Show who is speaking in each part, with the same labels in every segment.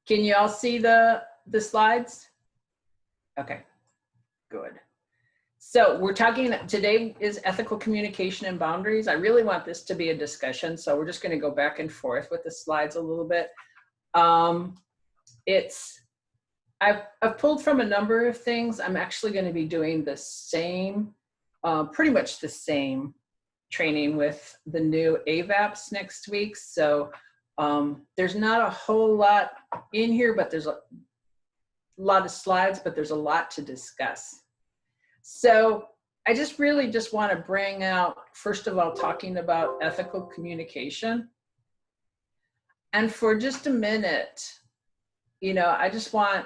Speaker 1: Can you all see the slides? Okay, good. So we're talking, today is ethical communication and boundaries. I really want this to be a discussion, so we're just going to go back and forth with the slides a little bit. I've pulled from a number of things. I'm actually going to be doing the same, pretty much the same training with the new AVAPs next week. So there's not a whole lot in here, but there's a lot of slides, but there's a lot to discuss. So I just really just want to bring out, first of all, talking about ethical communication. And for just a minute, you know, I just want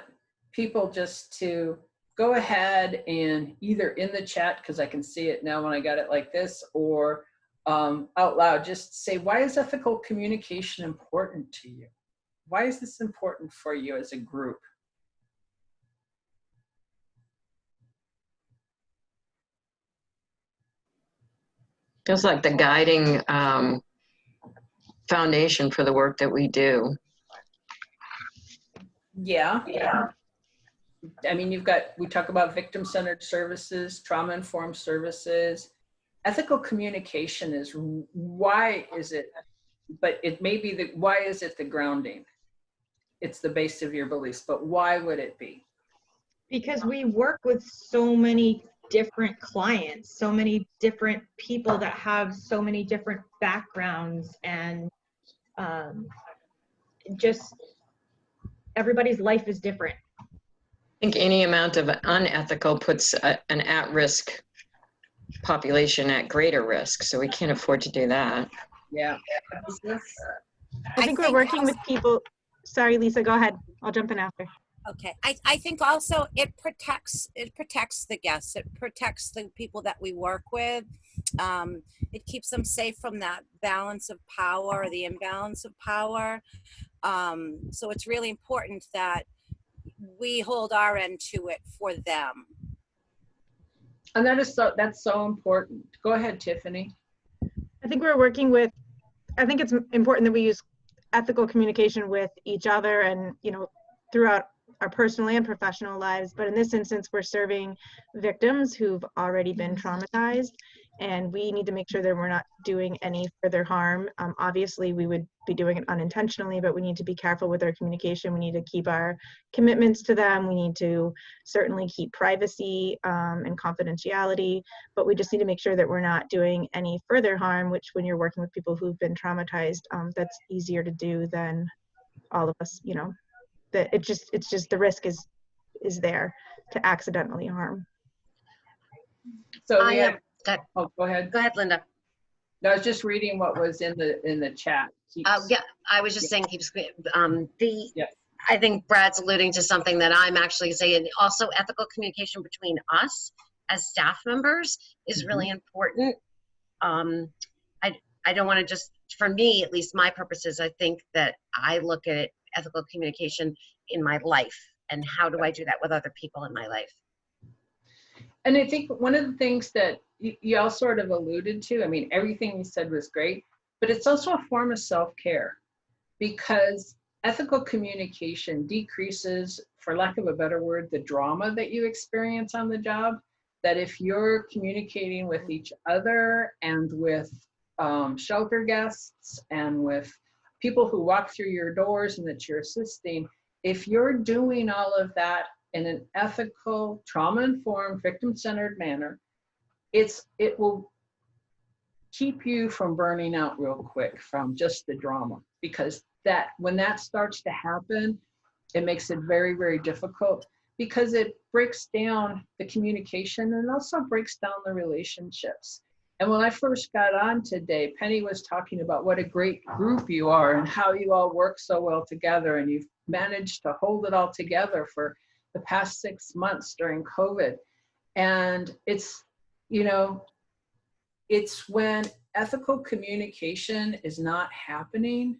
Speaker 1: people just to go ahead and either in the chat, because I can see it now when I got it like this, or out loud, just say, why is ethical communication important to you? Why is this important for you as a group?
Speaker 2: Feels like the guiding foundation for the work that we do.
Speaker 1: Yeah. I mean, we talk about victim-centered services, trauma-informed services. Ethical communication is, why is it, but it may be why is it the grounding? It's the base of your beliefs, but why would it be?
Speaker 3: Because we work with so many different clients, so many different people that have so many different backgrounds, and just everybody's life is different.
Speaker 2: I think any amount of unethical puts an at-risk population at greater risk, so we can't afford to do that.
Speaker 1: Yeah.
Speaker 3: I think we're working with people. Sorry, Lisa, go ahead. I'll jump in after.
Speaker 4: Okay, I think also it protects the guests. It protects the people that we work with. It keeps them safe from that balance of power, or the imbalance of power. So it's really important that we hold our end to it for them.
Speaker 1: And that's so important. Go ahead, Tiffany.
Speaker 3: I think we're working with, I think it's important that we use ethical communication with each other and, you know, throughout our personal and professional lives. But in this instance, we're serving victims who've already been traumatized, and we need to make sure that we're not doing any further harm. Obviously, we would be doing it unintentionally, but we need to be careful with our communication. We need to keep our commitments to them. We need to certainly keep privacy and confidentiality, but we just need to make sure that we're not doing any further harm, which when you're working with people who've been traumatized, that's easier to do than all of us, you know. That it's just the risk is there to accidentally harm.
Speaker 1: So
Speaker 5: go ahead.
Speaker 1: Go ahead.
Speaker 5: Go ahead, Linda.
Speaker 1: No, I was just reading what was in the chat.
Speaker 5: Yeah, I was just saying,
Speaker 1: Yes.
Speaker 5: I think Brad's alluding to something that I'm actually saying. Also, ethical communication between us as staff members is really important. I don't want to just, for me, at least my purposes, I think that I look at ethical communication in my life, and how do I do that with other people in my life.
Speaker 1: And I think one of the things that you all sort of alluded to, I mean, everything you said was great, but it's also a form of self-care, because ethical communication decreases, for lack of a better word, the drama that you experience on the job. That if you're communicating with each other and with shelter guests and with people who walk through your doors and that you're assisting, if you're doing all of that in an ethical, trauma-informed, victim-centered manner, it will keep you from burning out real quick from just the drama, because when that starts to happen, it makes it very, very difficult, because it breaks down the communication and also breaks down the relationships. And when I first got on today, Penny was talking about what a great group you are and how you all work so well together, and you've managed to hold it all together for the past 6 months during COVID. And it's, you know, it's when ethical communication is not happening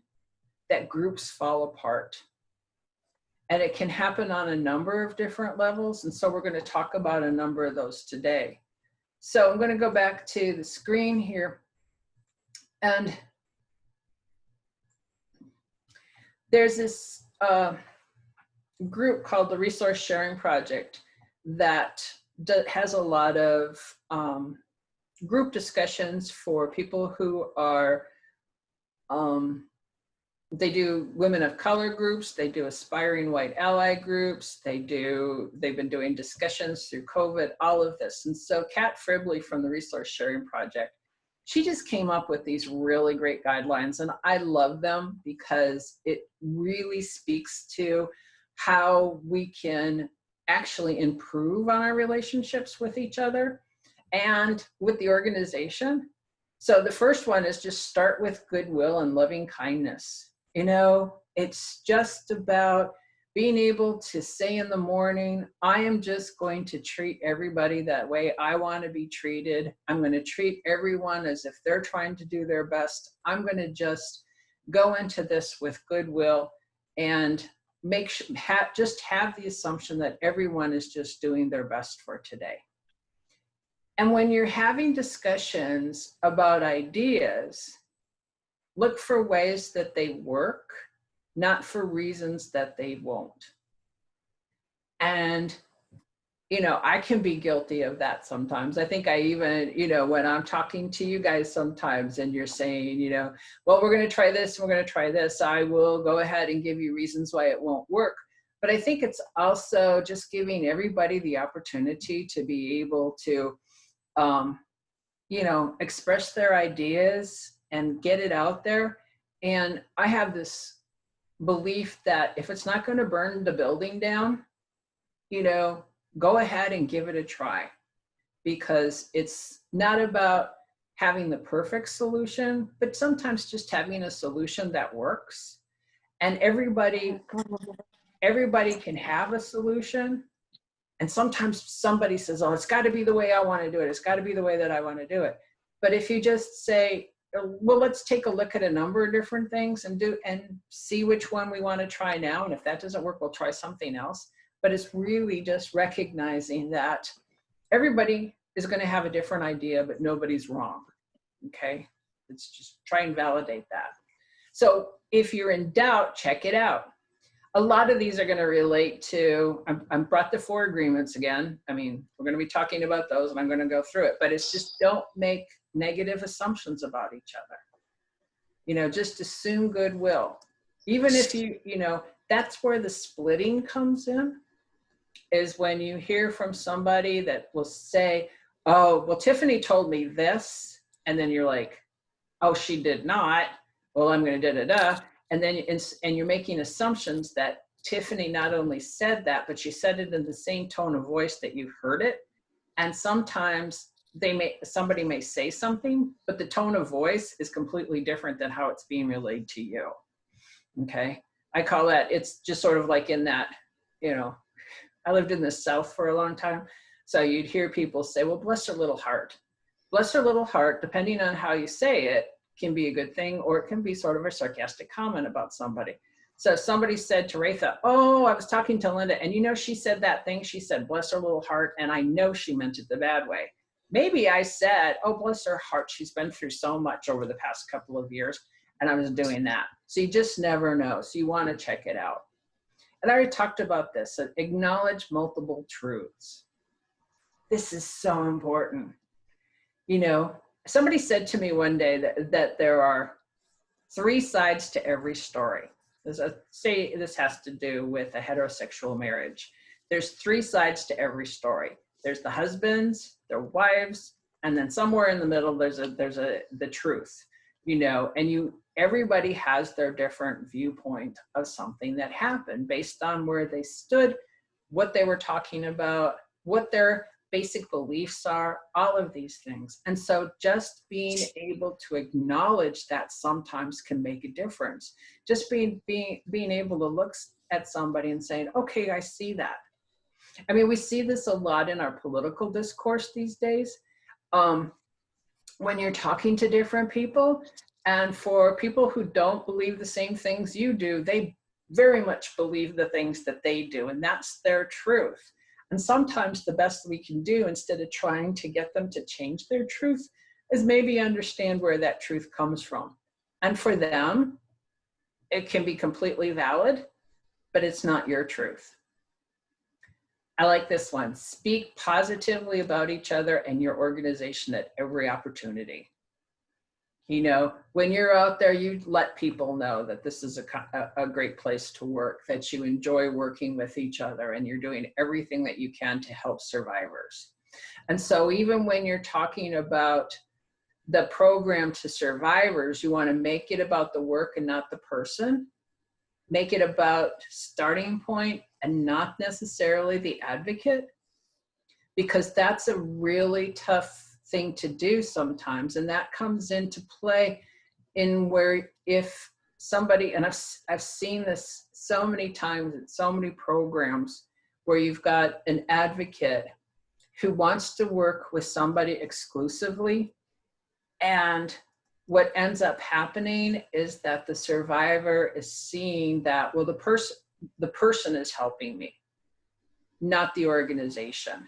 Speaker 1: that groups fall apart. And it can happen on a number of different levels. And so we're going to talk about a number of those today. So I'm going to go back to the screen here. And there's this group called the Resource Sharing Project that has a lot of group discussions for people who are, they do women of color groups, they do aspiring white ally groups, they've been doing discussions through COVID, all of this. And so Kat Fribley from the Resource Sharing Project, she just came up with these really great guidelines, and I love them because it really speaks to how we can actually improve on our relationships with each other and with the organization. So the first one is just start with goodwill and loving kindness. You know, it's just about being able to say in the morning, I am just going to treat everybody that way I want to be treated. I'm going to treat everyone as if they're trying to do their best. I'm going to just go into this with goodwill and just have the assumption that everyone is just doing their best for today. And when you're having discussions about ideas, look for ways that they work, not for reasons that they won't. And, you know, I can be guilty of that sometimes. I think I even, you know, when I'm talking to you guys sometimes and you're saying, you know, well, we're going to try this, and we're going to try this, I will go ahead and give you reasons why it won't work. But I think it's also just giving everybody the opportunity to be able to, you know, express their ideas and get it out there. And I have this belief that if it's not going to burn the building down, you know, go ahead and give it a try, because it's not about having the perfect solution, but sometimes just having a solution that works. And everybody can have a solution. And sometimes somebody says, oh, it's got to be the way I want to do it. It's got to be the way that I want to do it. But if you just say, well, let's take a look at a number of different things and see which one we want to try now. And if that doesn't work, we'll try something else. But it's really just recognizing that everybody is going to have a different idea, but nobody's wrong. Okay. It's just try and validate that. So if you're in doubt, check it out. A lot of these are going to relate to, I brought the 4 agreements again. I mean, we're going to be talking about those and I'm going to go through it, but it's just don't make negative assumptions about each other. You know, just assume goodwill. Even if you know, that's where the splitting comes in, is when you hear from somebody that will say, oh, well, Tiffany told me this. And then you're like, oh, she did not. Well, I'm going to da-da-da. And then you're making assumptions that Tiffany not only said that, but she said it in the same tone of voice that you heard it. And sometimes somebody may say something, but the tone of voice is completely different than how it's being relayed to you. Okay. I call that, it's just sort of like in that, you know, I lived in the South for a long time. So you'd hear people say, well, bless her little heart. Bless her little heart, depending on how you say it, can be a good thing, or it can be sort of a sarcastic comment about somebody. So somebody said to Retha, oh, I was talking to Linda, and you know, she said that thing, she said, bless her little heart, and I know she meant it the bad way. Maybe I said, oh, bless her heart, she's been through so much over the past couple of years, and I was doing that. So you just never know. So you want to check it out. And I already talked about this, so acknowledge multiple truths. This is so important. You know, somebody said to me one day that there are 3 sides to every story. Say this has to do with a heterosexual marriage. There's 3 sides to every story. There's the husbands, their wives, and then somewhere in the middle, there's the truth, you know, and everybody has their different viewpoint of something that happened based on where they stood, what they were talking about, what their basic beliefs are, all of these things. And so just being able to acknowledge that sometimes can make a difference. Just being able to look at somebody and saying, okay, I see that. I mean, we see this a lot in our political discourse these days. When you're talking to different people, and for people who don't believe the same things you do, they very much believe the things that they do, and that's their truth. And sometimes the best we can do, instead of trying to get them to change their truth, is maybe understand where that truth comes from. And for them, it can be completely valid. but it's not your truth. I like this one. Speak positively about each other and your organization at every opportunity. You know, when you're out there, you let people know that this is a great place to work, that you enjoy working with each other, and you're doing everything that you can to help survivors. And so even when you're talking about the program to survivors, you want to make it about the work and not the person. Make it about starting point and not necessarily the advocate, because that's a really tough thing to do sometimes. And that comes into play in where if somebody, and I've seen this so many times in so many programs where you've got an advocate who wants to work with somebody exclusively, and what ends up happening is that the survivor is seeing that, well, the person is helping me, not the organization.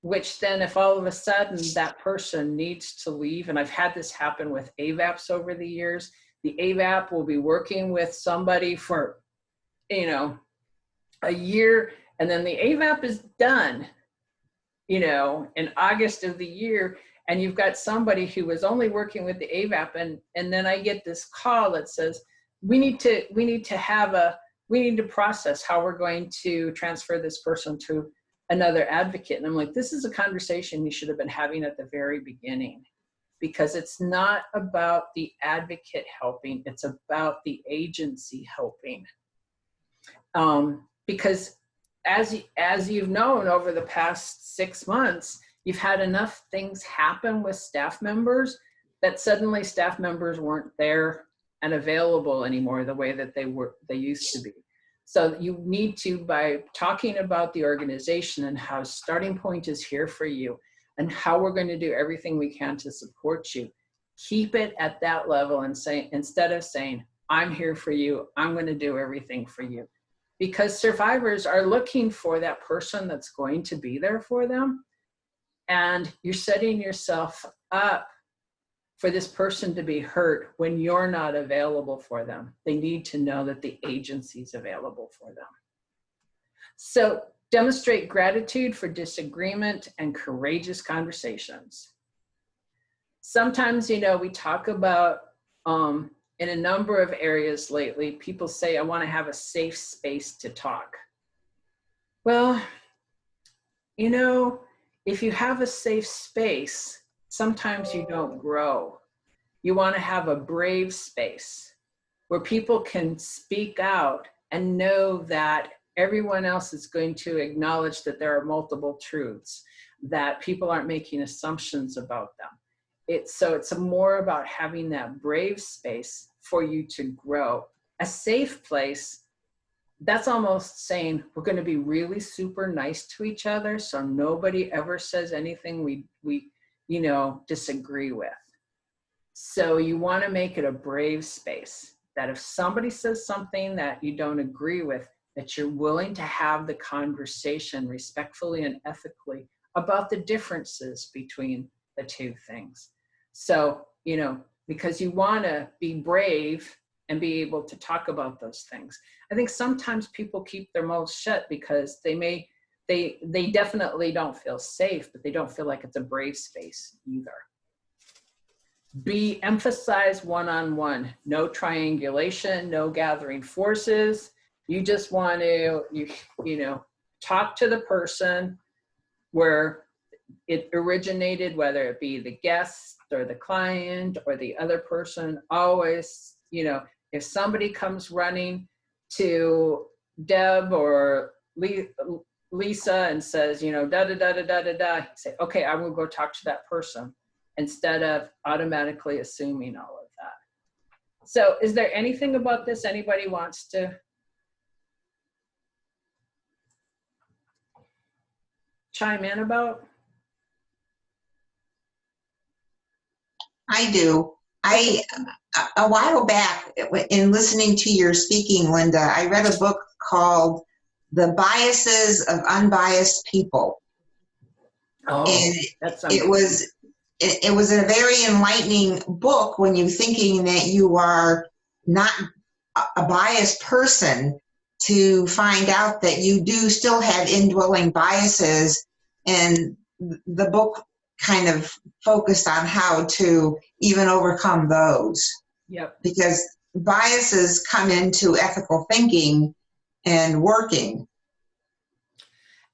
Speaker 1: Which then if all of a sudden that person needs to leave, and I've had this happen with AVAPs over the years, the AVAP will be working with somebody for, you know, a year, and then the AVAP is done, you know, in August of the year, and you've got somebody who was only working with the AVAP, and then I get this call that says, we need to process how we're going to transfer this person to another advocate. And I'm like, this is a conversation you should have been having at the very beginning, because it's not about the advocate helping, it's about the agency helping. Because as you've known over the past 6 months, you've had enough things happen with staff members that suddenly staff members weren't there and available anymore the way that they used to be. So you need to, by talking about the organization and how starting point is here for you and how we're going to do everything we can to support you, keep it at that level and say, instead of saying, I'm here for you, I'm going to do everything for you. Because survivors are looking for that person that's going to be there for them. And you're setting yourself up for this person to be hurt when you're not available for them. They need to know that the agency is available for them. So demonstrate gratitude for disagreement and courageous conversations. Sometimes, you know, we talk about, in a number of areas lately, people say, I want to have a safe space to talk. Well, you know, if you have a safe space, sometimes you don't grow. You want to have a brave space where people can speak out and know that everyone else is going to acknowledge that there are multiple truths, that people aren't making assumptions about them. So it's more about having that brave space for you to grow. A safe place, that's almost saying we're going to be really super nice to each other so nobody ever says anything we you know, disagree with. So you want to make it a brave space, that if somebody says something that you don't agree with, that you're willing to have the conversation respectfully and ethically about the differences between the two things. So, you know, because you want to be brave and be able to talk about those things. I think sometimes people keep their mouths shut because they definitely don't feel safe, but they don't feel like it's a brave space either. Emphasize one-on-one, no triangulation, no gathering forces. You just want to, you know, talk to the person where it originated, whether it be the guest or the client or the other person. Always, you know, if somebody comes running to Deb or Lisa and says, you know, da da da da da da da, say, okay, I will go talk to that person, instead of automatically assuming all of that. So is there anything about this anybody wants to chime in about?
Speaker 6: I do. A while back, in listening to your speaking, Linda, I read a book called The Biases of Unbiased People.
Speaker 1: Oh,
Speaker 6: and
Speaker 1: that's
Speaker 6: it was a very enlightening book when you're thinking that you are not a biased person, to find out that you do still have indwelling biases. And the book kind of focused on how to even overcome those.
Speaker 1: Yep.
Speaker 6: Because biases come into ethical thinking and working.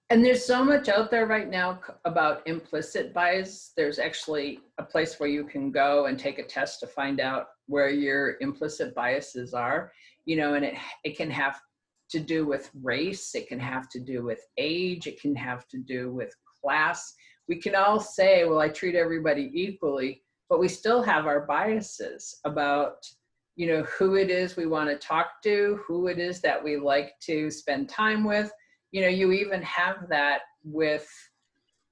Speaker 1: And there's so much out there right now about implicit bias. There's actually a place where you can go and take a test to find out where your implicit biases are, you know, and it can have to do with race, it can have to do with age, it can have to do with class. We can all say, well, I treat everybody equally, but we still have our biases about, you know, who it is we want to talk to, who it is that we like to spend time with. You know, you even have that with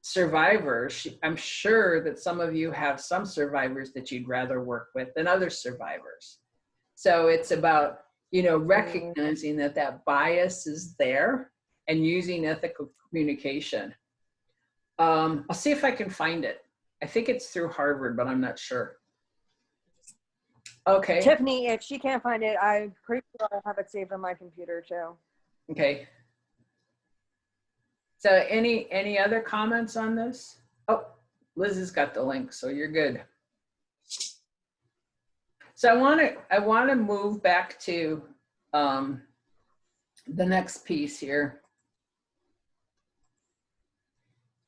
Speaker 1: survivors. I'm sure that some of you have some survivors that you'd rather work with than other survivors. So it's about, you know, recognizing that that bias is there and using ethical communication. I'll see if I can find it. I think it's through Harvard, but I'm not sure. Okay.
Speaker 7: Tiffany, if she can't find it, I'm pretty sure I have it saved on my computer too.
Speaker 1: Okay. So any other comments on this? Oh, Liz has got the link, so you're good. So I want to move back to the next piece here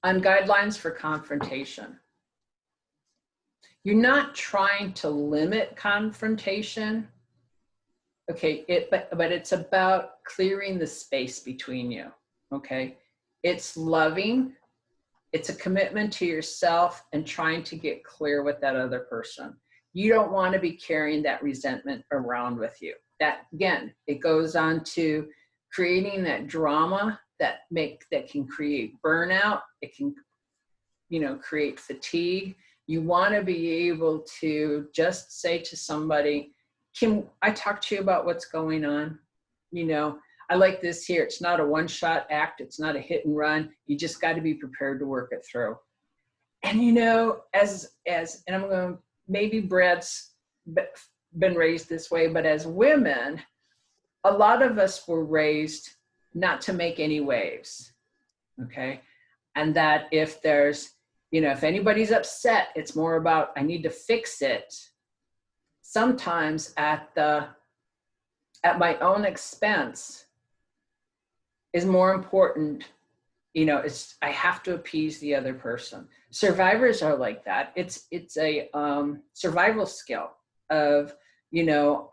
Speaker 1: on guidelines for confrontation. You're not trying to limit confrontation, okay? But it's about clearing the space between you, okay? It's loving, it's a commitment to yourself and trying to get clear with that other person. You don't want to be carrying that resentment around with you. That, again, it goes on to creating that drama that can create burnout. It can, you know, create fatigue. You want to be able to just say to somebody, can I talk to you about what's going on? You know, I like this here. It's not a one-shot act. It's not a hit and run. You just got to be prepared to work it through. And, you know, and I'm going to, maybe Brad's been raised this way, but as women, a lot of us were raised not to make any waves, okay? And that if there's, you know, if anybody's upset, it's more about, I need to fix it. Sometimes at my own expense is more important. You know, I have to appease the other person. Survivors are like that. It's a survival skill of, you know,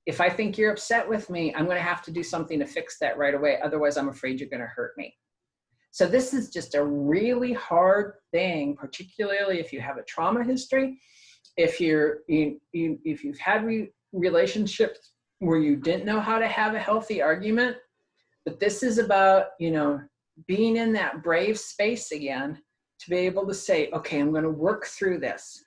Speaker 1: if I think you're upset with me, I'm going to have to do something to fix that right away. Otherwise, I'm afraid you're going to hurt me. So this is just a really hard thing, particularly if you have a trauma history, if you've had relationships where you didn't know how to have a healthy argument. But this is about, you know, being in that brave space again to be able to say, okay, I'm going to work through this.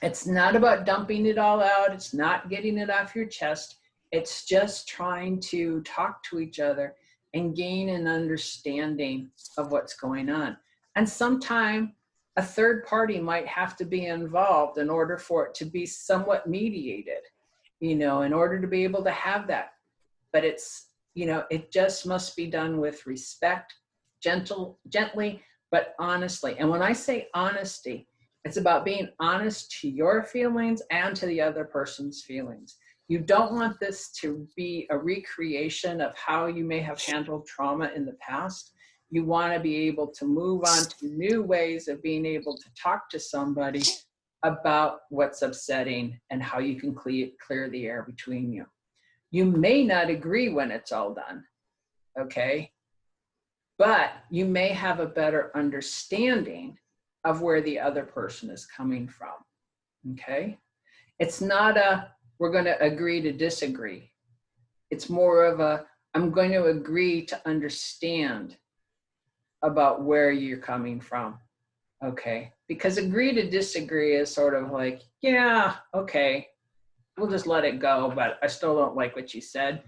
Speaker 1: It's not about dumping it all out. It's not getting it off your chest. It's just trying to talk to each other and gain an understanding of what's going on. And sometime a third party might have to be involved in order for it to be somewhat mediated, you know, in order to be able to have that. But it's, you know, it just must be done with respect, gently, but honestly. And when I say honesty, it's about being honest to your feelings and to the other person's feelings. You don't want this to be a recreation of how you may have handled trauma in the past. You want to be able to move on to new ways of being able to talk to somebody about what's upsetting and how you can clear the air between you. You may not agree when it's all done, okay? But you may have a better understanding of where the other person is coming from, okay? It's not we're going to agree to disagree. It's more of I'm going to agree to understand about where you're coming from, okay? Because agree to disagree is sort of like, yeah, okay, we'll just let it go, but I still don't like what you said,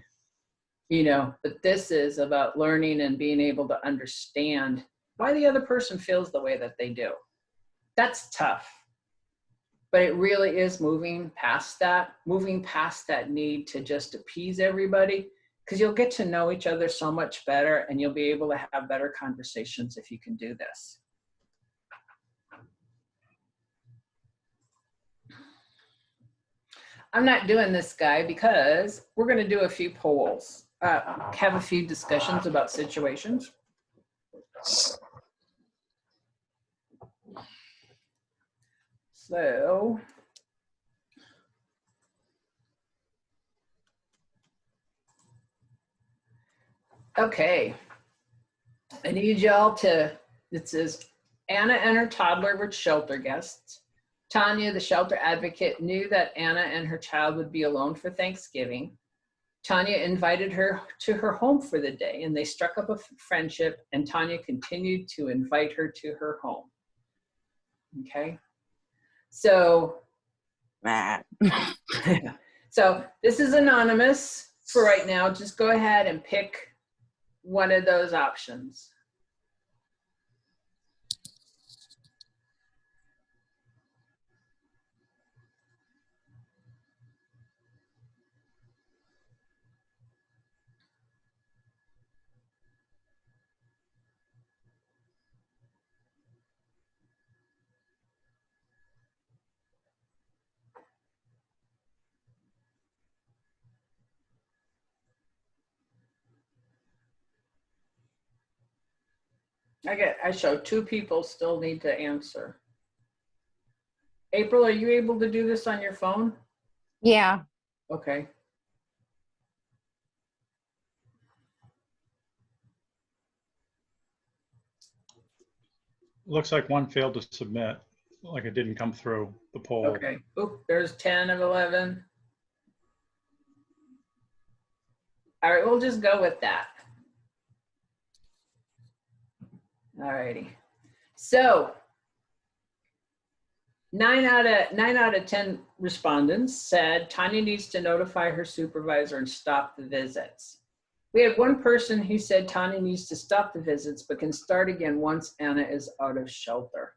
Speaker 1: you know. But this is about learning and being able to understand why the other person feels the way that they do. That's tough, but it really is moving past that need to just appease everybody because you'll get to know each other so much better, and you'll be able to have better conversations if you can do this. I'm not doing this guy because we're going to do a few polls, have a few discussions about situations. So, okay. I need y'all to, it says, Anna and her toddler were shelter guests. Tanya, the shelter advocate, knew that Anna and her child would be alone for Thanksgiving. Tanya invited her to her home for the day, and they struck up a friendship, and Tanya continued to invite her to her home. Okay, so, so this is anonymous for right now. Just go ahead and pick one of those options. I show 2 people still need to answer. April, are you able to do this on your phone?
Speaker 4: Yeah.
Speaker 1: Okay.
Speaker 8: Looks like one failed to submit, like it didn't come through the poll.
Speaker 1: Okay. Oop, there's 10 of 11. All right, we'll just go with that. All righty. So 9 out of 10 respondents said Tanya needs to notify her supervisor and stop the visits. We had one person who said Tanya needs to stop the visits, but can start again once Anna is out of shelter.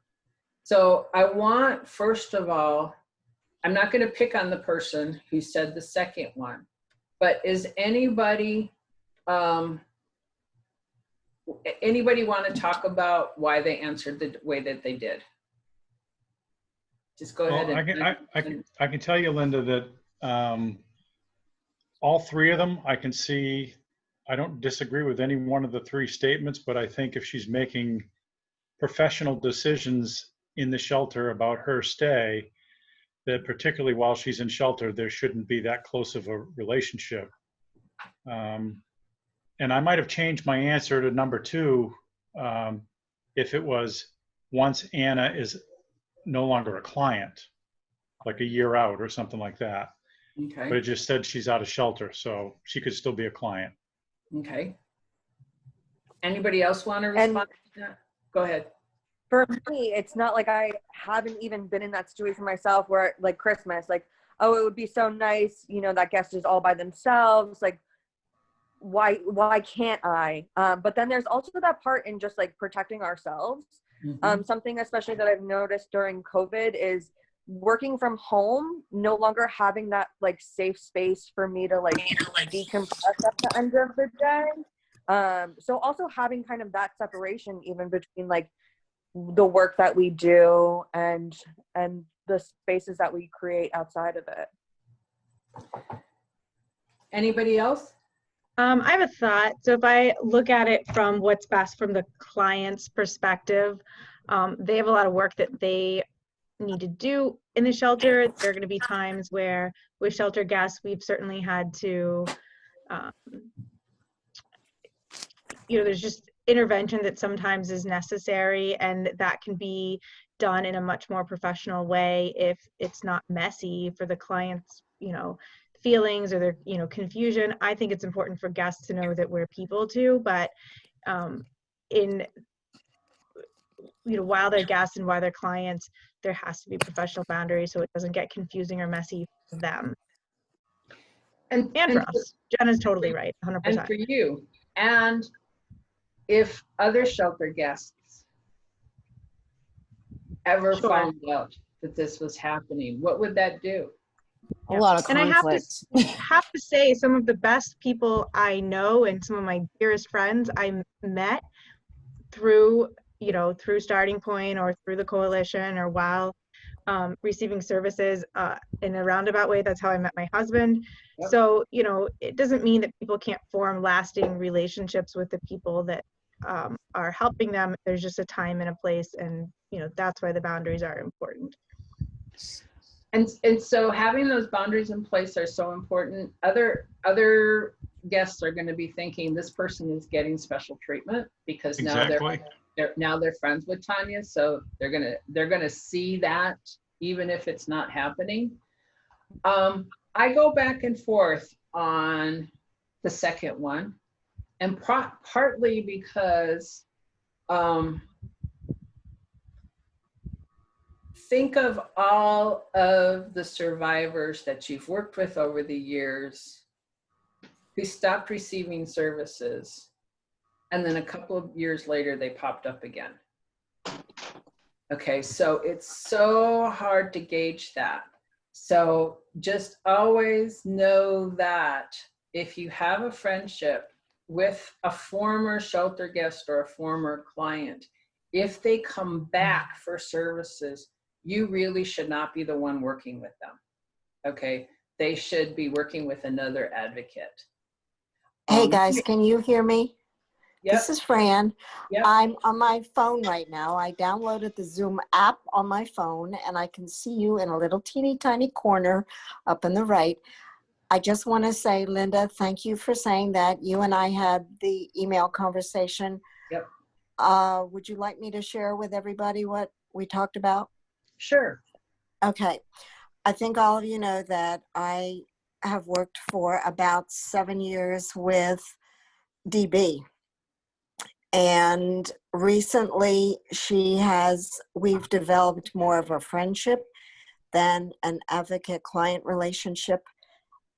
Speaker 1: So I want, first of all, I'm not going to pick on the person who said the second one, but is anybody want to talk about why they answered the way that they did? Just go ahead.
Speaker 8: Well, I can tell you, Linda, that all 3 of them, I can see, I don't disagree with any one of the 3 statements, but I think if she's making professional decisions in the shelter about her stay, that particularly while she's in shelter, there shouldn't be that close of a relationship. And I might have changed my answer to number 2 if it was once Anna is no longer a client, like a year out or something like that.
Speaker 1: Okay.
Speaker 8: But it just said she's out of shelter, so she could still be a client.
Speaker 1: Okay. Anybody else want to respond to that? Go ahead.
Speaker 7: For me, it's not like I haven't even been in that situation myself where, like Christmas, like, oh, it would be so nice, you know, that guest is all by themselves. Like, why can't I? But then there's also that part in just like protecting ourselves. Something especially that I've noticed during COVID is working from home, no longer having that like safe space for me to like decompress at the end of the day. So also having kind of that separation even between like the work that we do and the spaces that we create outside of it.
Speaker 1: Anybody else?
Speaker 3: I have a thought. So if I look at it from what's best from the client's perspective, they have a lot of work that they need to do in the shelter. There are going to be times where with shelter guests, we've certainly had to, there's just intervention that sometimes is necessary, and that can be done in a much more professional way if it's not messy for the client's, feelings or their, confusion. I think it's important for guests to know that we're people too, but while they're guests and while they're clients, there has to be professional boundaries so it doesn't get confusing or messy for them. And for us. Jenna's totally right, 100%.
Speaker 1: And for you. And if other shelter guests ever found out that this was happening, what would that do?
Speaker 4: A lot of
Speaker 3: And I
Speaker 4: conflict.
Speaker 3: have to say, some of the best people I know and some of my dearest friends I met through, through Starting Point or through the coalition or while receiving services in a roundabout way. That's how I met my husband.
Speaker 1: Yep.
Speaker 3: So, it doesn't mean that people can't form lasting relationships with the people that are helping them. There's just a time and a place, and that's why the boundaries are important.
Speaker 1: And so having those boundaries in place are so important. Other guests are going to be thinking this person is getting special treatment because
Speaker 8: Exactly.
Speaker 1: now they're friends with Tanya, so they're gonna see that even if it's not happening. I go back and forth on the second one, and partly because think of all of the survivors that you've worked with over the years who stopped receiving services, and then a couple of years later, they popped up again. Okay, so it's so hard to gauge that. So just always know that if you have a friendship with a former shelter guest or a former client, if they come back for services, you really should not be the one working with them. Okay, they should be working with another advocate.
Speaker 9: Hey guys, can you hear me?
Speaker 1: Yep.
Speaker 9: This is Fran.
Speaker 1: Yep.
Speaker 9: I'm on my phone right now. I downloaded the Zoom app on my phone and I can see you in a little teeny tiny corner up in the right. I just want to say, Linda, thank you for saying that. You and I had the email conversation.
Speaker 1: Yep.
Speaker 9: Would you like me to share with everybody what we talked about?
Speaker 1: Sure.
Speaker 9: Okay. I think all of you know that I have worked for about 7 years with DB. And recently we've developed more of a friendship than an advocate-client relationship.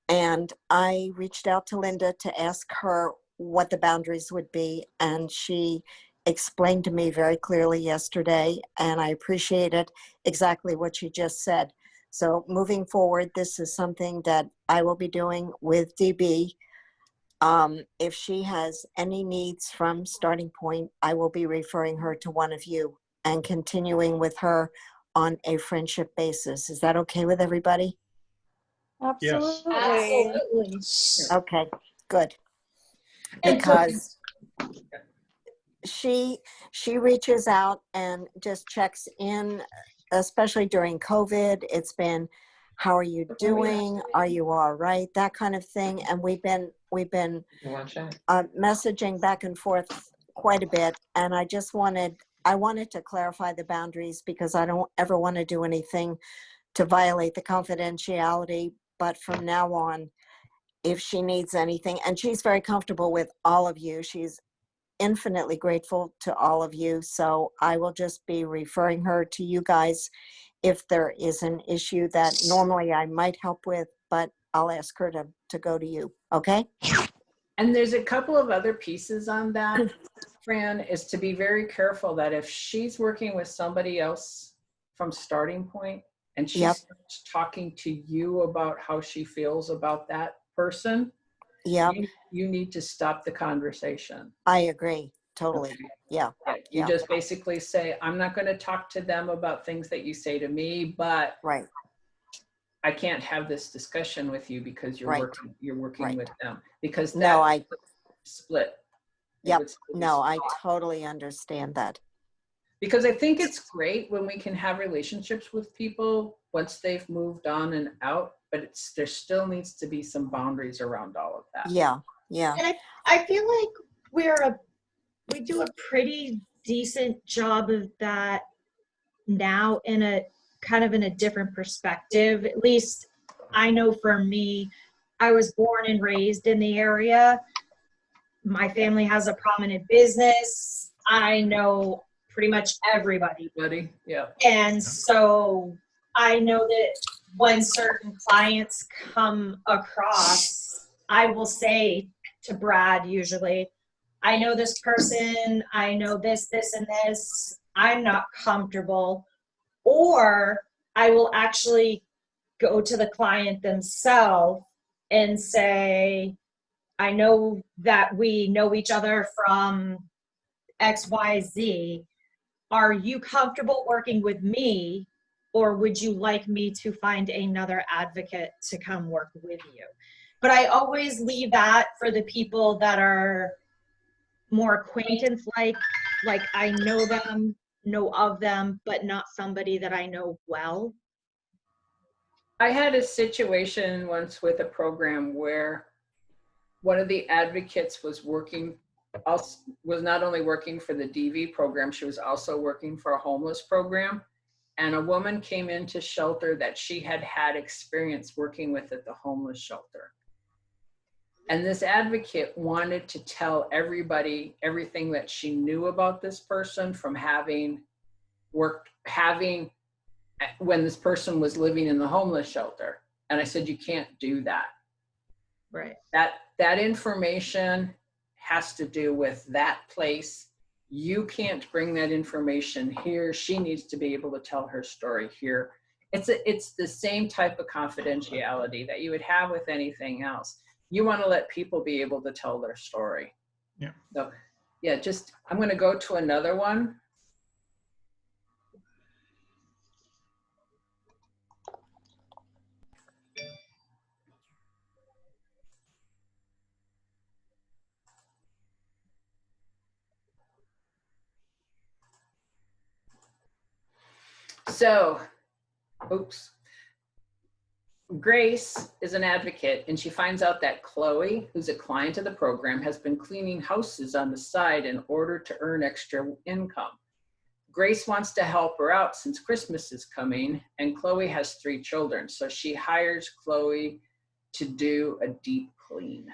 Speaker 9: And I reached out to Linda to ask her what the boundaries would be. And she explained to me very clearly yesterday, and I appreciated exactly what she just said. So moving forward, this is something that I will be doing with DB. If she has any needs from Starting Point, I will be referring her to one of you and continuing with her on a friendship basis. Is that okay with everybody?
Speaker 8: Yes.
Speaker 7: Absolutely.
Speaker 9: Okay, good.
Speaker 1: And so-
Speaker 9: Because she reaches out and just checks in, especially during COVID. It's been, how are you doing? Are you all right? That kind of thing. And we've been messaging back and forth quite a bit. And I wanted to clarify the boundaries because I don't ever want to do anything to violate the confidentiality. But from now on, if she needs anything, and she's very comfortable with all of you, she's infinitely grateful to all of you. So I will just be referring her to you guys if there is an issue that normally I might help with, but I'll ask her to go to you. Okay?
Speaker 1: And there's a couple of other pieces on that, Fran, is to be very careful that if she's working with somebody else from Starting Point and she's
Speaker 9: Yep.
Speaker 1: talking to you about how she feels about that person,
Speaker 9: Yeah,
Speaker 1: you need to stop the conversation.
Speaker 9: I agree. Totally.
Speaker 1: Okay?
Speaker 9: Yeah.
Speaker 1: You
Speaker 9: Yeah.
Speaker 1: just basically say, I'm not going to talk to them about things that you say to me, but
Speaker 9: Right.
Speaker 1: I can't have this discussion with you because you're
Speaker 9: Right.
Speaker 1: working
Speaker 9: Right.
Speaker 1: with them, because that
Speaker 9: No, I
Speaker 1: split. It
Speaker 9: Yep.
Speaker 1: would split
Speaker 9: No,
Speaker 1: us.
Speaker 9: I totally understand that.
Speaker 1: Because I think it's great when we can have relationships with people once they've moved on and out, but there still needs to be some boundaries around all of that.
Speaker 9: Yeah. Yeah.
Speaker 10: And I feel like we do a pretty decent job of that now in a kind of in a different perspective. At least I know for me, I was born and raised in the area. My family has a prominent business. I know pretty much everybody.
Speaker 1: Buddy, yeah.
Speaker 10: And so I know that when certain clients come across, I will say to Brad usually, I know this person, I know this, and this, I'm not comfortable. Or I will actually go to the client themselves and say, I know that we know each other from XYZ. Are you comfortable working with me, or would you like me to find another advocate to come work with you? But I always leave that for the people that are more acquaintance-like I know them, know of them, but not somebody that I know well.
Speaker 1: I had a situation once with a program where one of the advocates was not only working for the DV program, she was also working for a homeless program. And a woman came into shelter that she had had experience working with at the homeless shelter. And this advocate wanted to tell everybody everything that she knew about this person from having when this person was living in the homeless shelter. And I said, you can't do that.
Speaker 10: Right.
Speaker 1: That information has to do with that place. You can't bring that information here. She needs to be able to tell her story here. It's the same type of confidentiality that you would have with anything else. You want to let people be able to tell their story.
Speaker 8: Yeah.
Speaker 1: So yeah, I'm going to go to another one. So, oops. Grace is an advocate, and she finds out that Chloe, who's a client of the program, has been cleaning houses on the side in order to earn extra income. Grace wants to help her out since Christmas is coming, and Chloe has 3 children. So she hires Chloe to do a deep clean.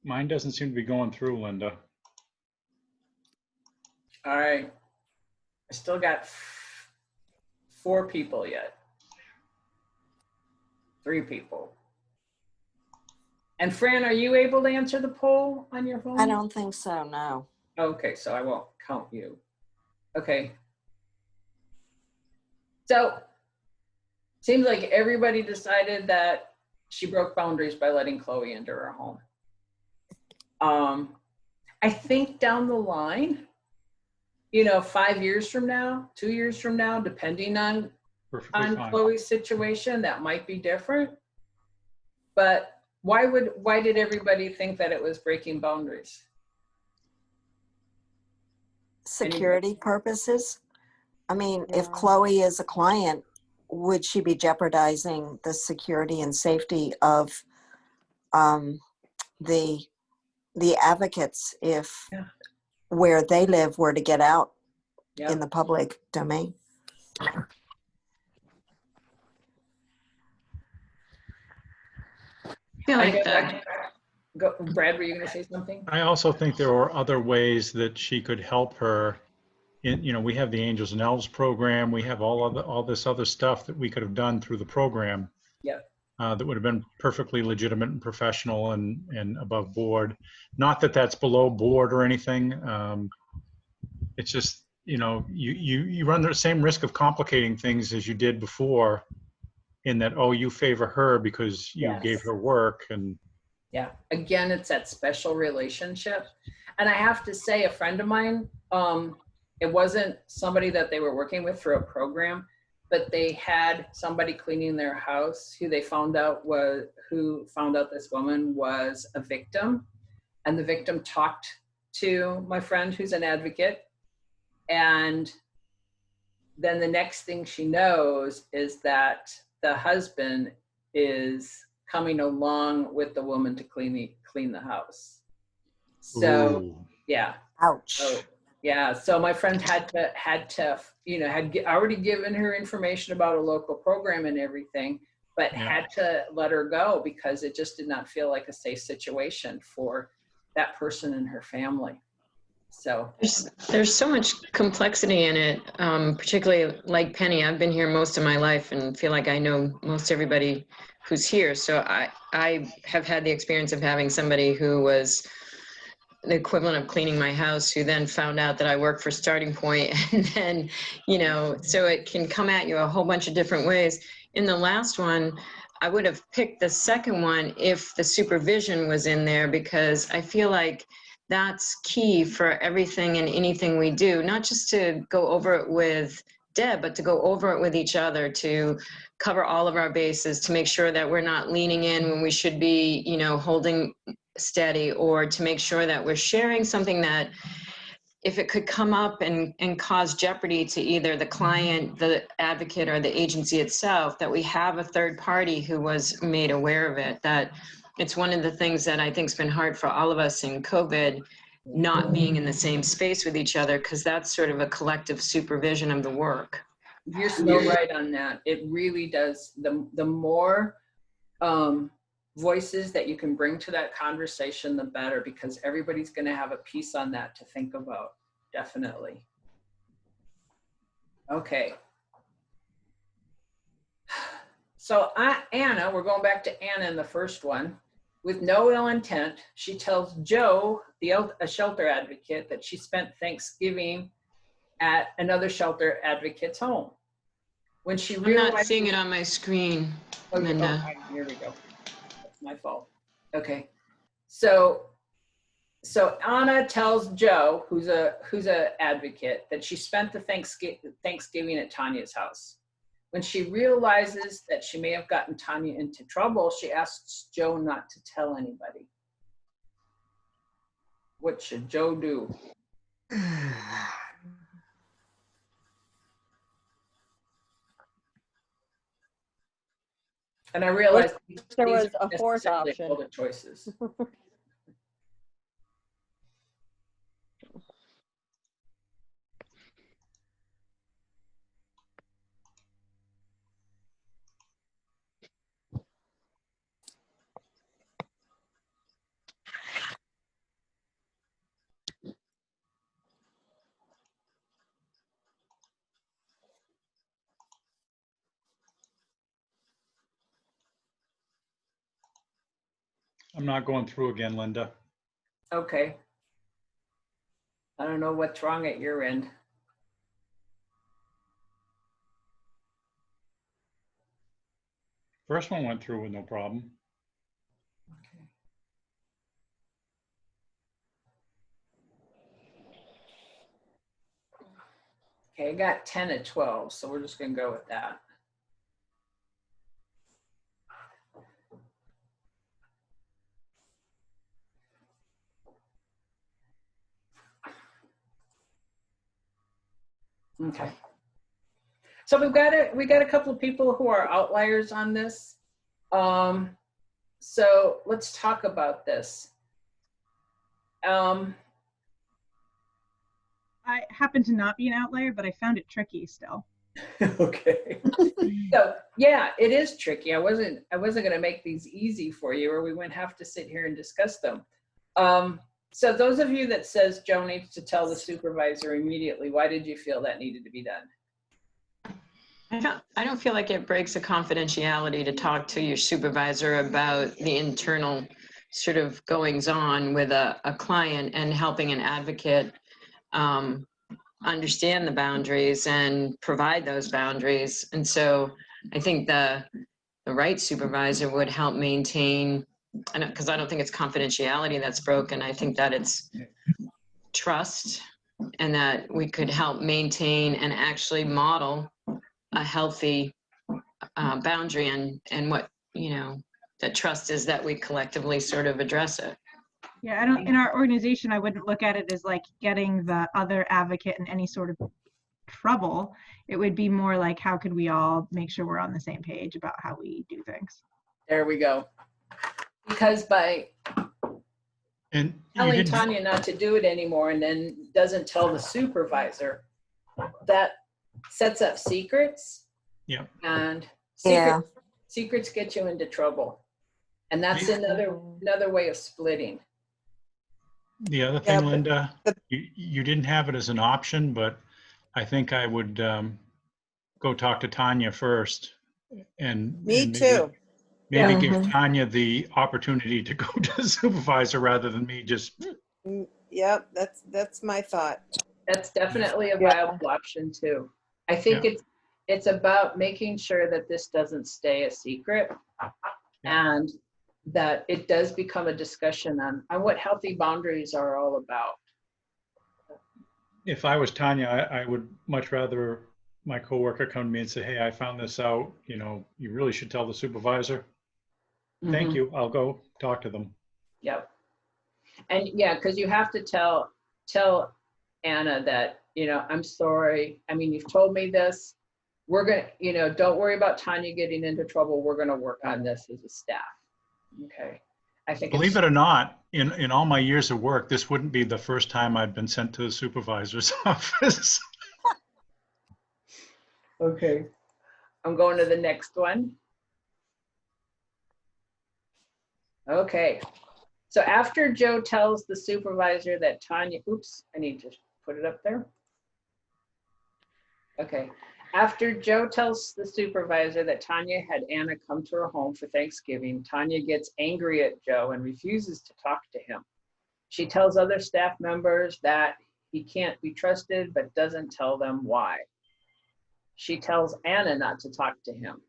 Speaker 8: Mine doesn't seem to be going through, Linda.
Speaker 1: All right. I still got 4 people yet. 3 people. And Fran, are you able to answer the poll on your phone?
Speaker 9: I don't think so, no.
Speaker 1: Okay, so I won't count you. Okay. So, seems like everybody decided that she broke boundaries by letting Chloe into her home. I think down the line, 5 years from now, 2 years from now, depending on Chloe's situation, that might be different. But why did everybody think that it was breaking boundaries?
Speaker 9: Security purposes? I mean, if Chloe is a client, would she be jeopardizing the security and safety of the advocates if where they live were to get out in the public domain?
Speaker 2: I feel like that.
Speaker 1: Brad, were you going to say something?
Speaker 8: I also think there are other ways that she could help her. We have the Angels and Elves program. We have all this other stuff that we could have done through the program.
Speaker 1: Yeah.
Speaker 8: That would have been perfectly legitimate and professional and above board. Not that that's below board or anything. It's just, you run the same risk of complicating things as you did before, in that, you favor her because you gave her work. And
Speaker 1: yeah, again, it's that special relationship. And I have to say, a friend of mine, it wasn't somebody that they were working with through a program, but they had somebody cleaning their house who found out this woman was a victim. And the victim talked to my friend who's an advocate. And then the next thing she knows is that the husband is coming along with the woman to clean the house. So,
Speaker 8: ooh.
Speaker 9: Ouch.
Speaker 1: So my friend had already given her information about a local program and everything, but
Speaker 8: Yeah.
Speaker 1: had to let her go because it just did not feel like a safe situation for that person and her family. So
Speaker 2: There's so much complexity in it, particularly like Penny. I've been here most of my life and feel like I know most everybody who's here. So I have had the experience of having somebody who was the equivalent of cleaning my house, who then found out that I work for Starting Point, and then, you know, so it can come at you a whole bunch of different ways. In the last one, I would have picked the second one if the supervision was in there, because I feel like that's key for everything and anything we do, not just to go over it with Deb, but to go over it with each other, to cover all of our bases, to make sure that we're not leaning in when we should be, you know, holding steady, or to make sure that we're sharing something that, if it could come up and cause jeopardy to either the client, the advocate, or the agency itself, that we have a third party who was made aware of it. That it's one of the things that I think's been hard for all of us in COVID, not being in the same space with each other, because that's sort of a collective supervision of the work.
Speaker 1: you're so right on that. It really does. The more voices that you can bring to that conversation, the better, because everybody's going to have a piece on that to think about. Definitely. Okay. So Anna, we're going back to Anna in the first one. With no ill intent, she tells Joe, a shelter advocate, that she spent Thanksgiving at another shelter advocate's home. When she realized—
Speaker 2: I'm not seeing it on my screen, Linda.
Speaker 1: Here we go. That's my fault. Okay. So Anna tells Joe, who's a advocate, that she spent the Thanksgiving at Tanya's house. When she realizes that she may have gotten Tanya into trouble, she asks Joe not to tell anybody. What should Joe do? And I realized
Speaker 7: There
Speaker 1: these
Speaker 7: was a
Speaker 1: aren't
Speaker 7: fourth
Speaker 1: necessarily
Speaker 7: option.
Speaker 1: all the choices.
Speaker 8: I'm not going through again, Linda.
Speaker 1: Okay. I don't know what's wrong at your end.
Speaker 8: First one went through with no problem.
Speaker 1: Okay, I got 10 at 12, so we're just gonna go with that. Okay. So we got a couple of people who are outliers on this. So let's talk about this.
Speaker 3: I happen to not be an outlier, but I found it tricky still.
Speaker 1: Okay. So yeah, it is tricky. I wasn't going to make these easy for you, or we wouldn't have to sit here and discuss them. So those of you that says Joe needs to tell the supervisor immediately, why did you feel that needed to be done?
Speaker 2: I don't feel like it breaks a confidentiality to talk to your supervisor about the internal sort of goings on with a client, and helping an advocate understand the boundaries and provide those boundaries. And so I think the right supervisor would help maintain, because I don't think it's confidentiality that's broken. I think that it's trust, and that we could help maintain and actually model a healthy boundary, and what, you know, that trust is that we collectively sort of address it.
Speaker 3: Yeah, in our organization, I wouldn't look at it as like getting the other advocate in any sort of trouble. It would be more like, how could we all make sure we're on the same page about how we do things?
Speaker 1: There we go. Because by telling Tanya not to do it anymore and then doesn't tell the supervisor, that sets up secrets.
Speaker 8: Yeah.
Speaker 1: And Secrets get you into trouble. And that's
Speaker 8: Yeah.
Speaker 1: another way of splitting.
Speaker 8: The other
Speaker 7: Yeah,
Speaker 8: thing,
Speaker 7: but
Speaker 8: Linda, you didn't have it as an option, but I think I would go talk to Tanya first and
Speaker 7: me
Speaker 8: maybe
Speaker 7: too.
Speaker 8: maybe
Speaker 1: Yeah.
Speaker 8: give Tanya the opportunity to go to the supervisor rather than me just,
Speaker 7: Yep, that's my thought.
Speaker 1: That's definitely a
Speaker 7: Yeah.
Speaker 1: viable option too. I think
Speaker 8: Yeah.
Speaker 1: it's about making sure that this doesn't stay a secret and that it does become a discussion on what healthy boundaries are all about.
Speaker 8: if I was Tanya, I would much rather my coworker come to me and say, hey, I found this out, you really should tell the supervisor. Thank
Speaker 1: Mhm.
Speaker 8: you, I'll go talk to them.
Speaker 1: Yep. And yeah, because you have to tell Anna that, I'm sorry. I mean, you've told me this. We're going to, don't worry about Tanya getting into trouble. We're going to work on this as a staff. Okay. I think
Speaker 8: Believe it or not, in all my years of work, this wouldn't be the first time I've been sent to the supervisor's office.
Speaker 1: Okay. I'm going to the next one. Okay. So after Joe tells the supervisor that Tanya, oops, I need to put it up there. Okay. After Joe tells the supervisor that Tanya had Anna come to her home for Thanksgiving, Tanya gets angry at Joe and refuses to talk to him. She tells other staff members that he can't be trusted, but doesn't tell them why. She tells Anna not to talk to him.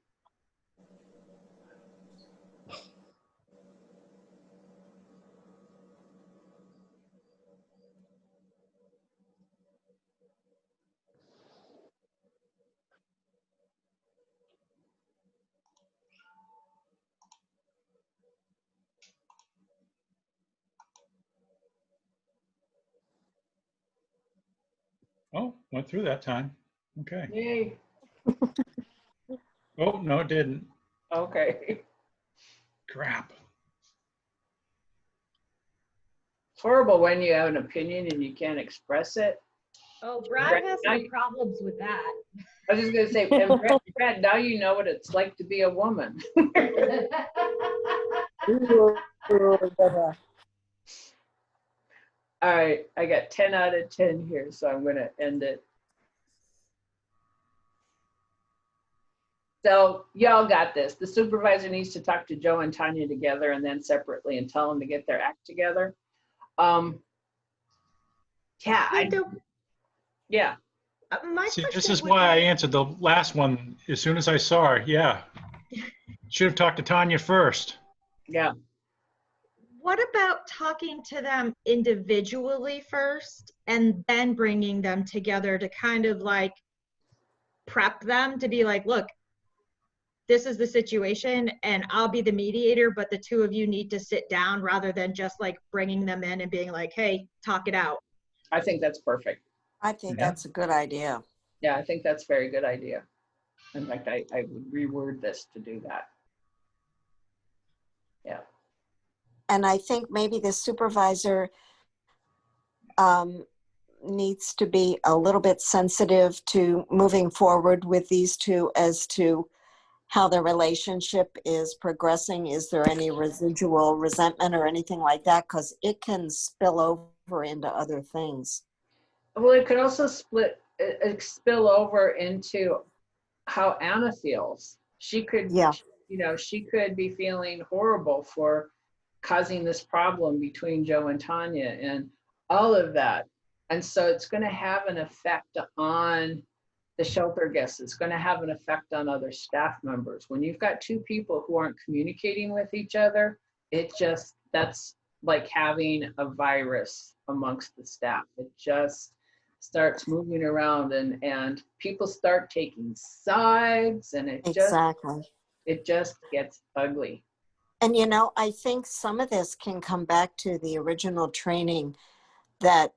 Speaker 8: Oh, went through that time. Okay.
Speaker 1: Yay.
Speaker 8: Oh, no, it didn't.
Speaker 1: Okay.
Speaker 8: Crap.
Speaker 1: It's horrible when you have an opinion and you can't express it.
Speaker 10: Oh, Brad has no problems with that.
Speaker 1: I was just gonna say, and Brad, now you know what it's like to be a woman. All right, I got 10 out of 10 here, so I'm gonna end it. So y'all got this. The supervisor needs to talk to Joe and Tanya together and then separately and tell them to get their act together. Yeah, yeah.
Speaker 10: My
Speaker 8: See, this
Speaker 10: question
Speaker 8: is
Speaker 10: would
Speaker 8: why I
Speaker 10: be-
Speaker 8: answered the last one as soon as I saw her. Yeah. Should have talked to Tanya first.
Speaker 1: Yeah.
Speaker 10: What about talking to them individually first and then bringing them together to kind of like prep them to be like, look, this is the situation and I'll be the mediator, but the two of you need to sit down rather than just like bringing them in and being like, hey, talk it out.
Speaker 1: I think that's perfect.
Speaker 9: I think
Speaker 8: Yeah.
Speaker 9: that's a good idea.
Speaker 1: Yeah, I think that's a very good idea. In fact, I would reword this to do that. Yeah.
Speaker 9: And I think maybe the supervisor needs to be a little bit sensitive to moving forward with these two as to how their relationship is progressing. Is there any residual resentment or anything like that? Because it can spill over into other things.
Speaker 1: Well, it could also spill over into how Anna feels. She could,
Speaker 9: Yeah.
Speaker 1: she could be feeling horrible for causing this problem between Joe and Tanya and all of that. And so it's going to have an effect on the shelter guests. It's going to have an effect on other staff members. When you've got two people who aren't communicating with each other, that's like having a virus amongst the staff. It just starts moving around and people start taking sides and it just gets ugly.
Speaker 9: And I think some of this can come back to the original training that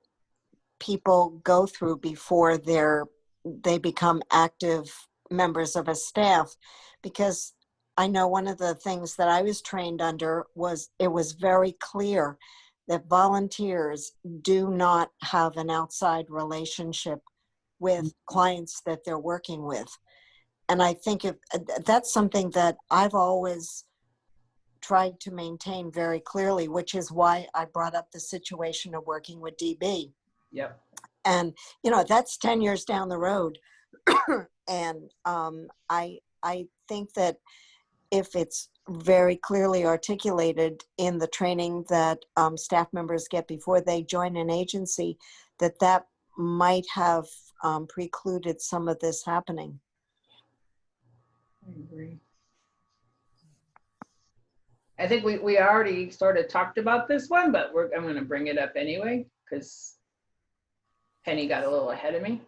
Speaker 9: people go through before they become active members of a staff. Because I know one of the things that I was trained under was it was very clear that volunteers do not have an outside relationship with clients that they're working with. And I think that's something that I've always tried to maintain very clearly, which is why I brought up the situation of working with DB.
Speaker 1: Yep.
Speaker 9: And, you know, that's 10 years down the road. And I think that if it's very clearly articulated in the training that staff members get before they join an agency, that might have precluded some of this happening.
Speaker 1: I agree. I think we already sort of talked about this one, but I'm going to bring it up anyway because Penny got a little ahead of me.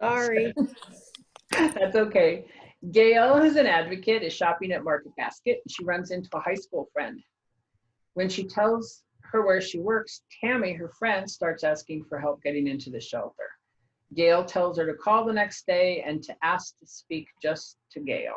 Speaker 10: Sorry.
Speaker 1: That's okay. Gail, who's an advocate, is shopping at Market Basket. She runs into a high school friend. When she tells her where she works, Tammy, her friend, starts asking for help getting into the shelter. Gail tells her to call the next day and to ask to speak just to Gail.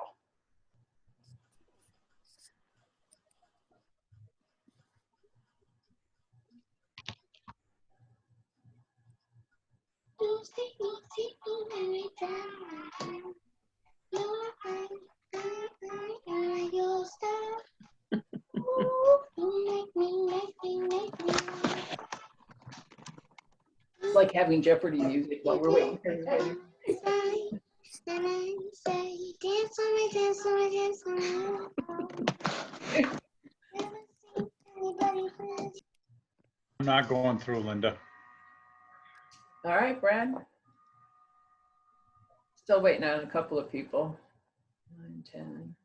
Speaker 1: It's like having Jeopardy music while we're waiting for everybody.
Speaker 8: I'm not going through, Linda.
Speaker 1: All right, Brad. Still waiting on a couple of people. 9, 10.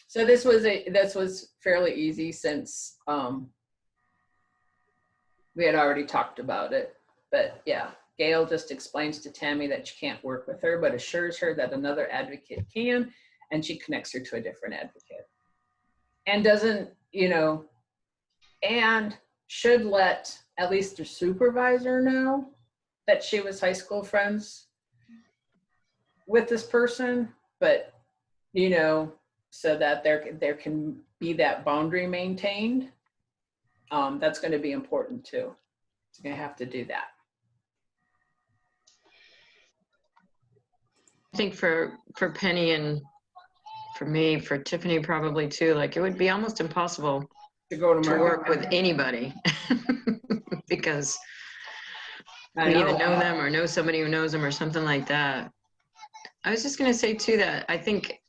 Speaker 1: So this was fairly easy since we had already talked about it. But yeah, Gail just explains to Tammy that she can't work with her, but assures her that another advocate can, and she connects her to a different advocate. And doesn't, you know, and should let at least her supervisor know that she was high school friends with this person, but, you know, so that there can be that boundary maintained. That's going to be important too. It's going to have to do that.
Speaker 2: I think for Penny and for me, for Tiffany probably too, like it would be almost impossible
Speaker 1: To go
Speaker 2: to work with anybody because we either know them or know somebody who knows them or something like that. I was just going to say too that I think,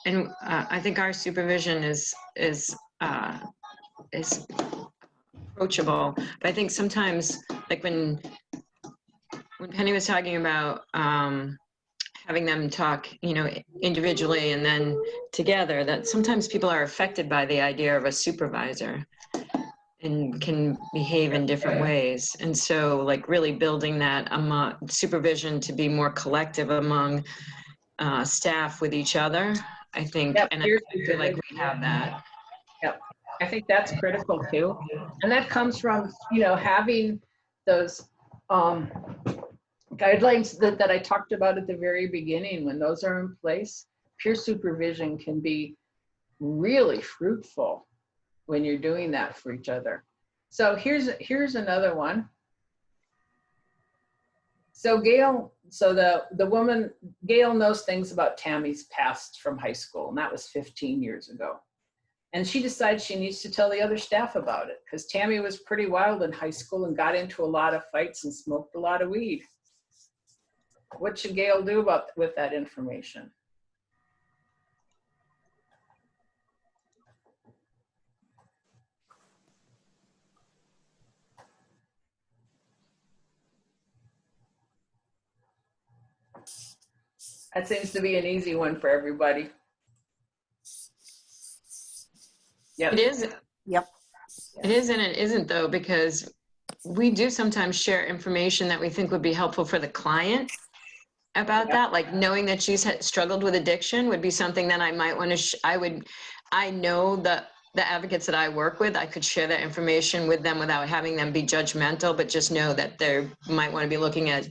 Speaker 2: and I think our supervision is approachable, but I think sometimes, like when Penny was talking about having them talk, you know, individually and then together, that sometimes people are affected by the idea of a supervisor and can behave in different ways. And so like really building that supervision to be more collective among staff with each other, I think,
Speaker 1: Yep,
Speaker 2: and I feel like we have that.
Speaker 1: Yep, I think that's critical too. And that comes from, you know, having those guidelines that I talked about at the very beginning. When those are in place, peer supervision can be really fruitful when you're doing that for each other. So here's another one. So Gail, the woman, Gail knows things about Tammy's past from high school, and that was 15 years ago. And she decides she needs to tell the other staff about it because Tammy was pretty wild in high school and got into a lot of fights and smoked a lot of weed. What should Gail do with that information? That seems to be an easy one for everybody. Yep.
Speaker 2: It is.
Speaker 9: Yep.
Speaker 2: It is and it isn't though, because we do sometimes share information that we think would be helpful for the client about that. Like knowing that she's struggled with addiction would be something that I might want to, I know that the advocates that I work with, I could share that information with them without having them be judgmental, but just know that they might want to be looking at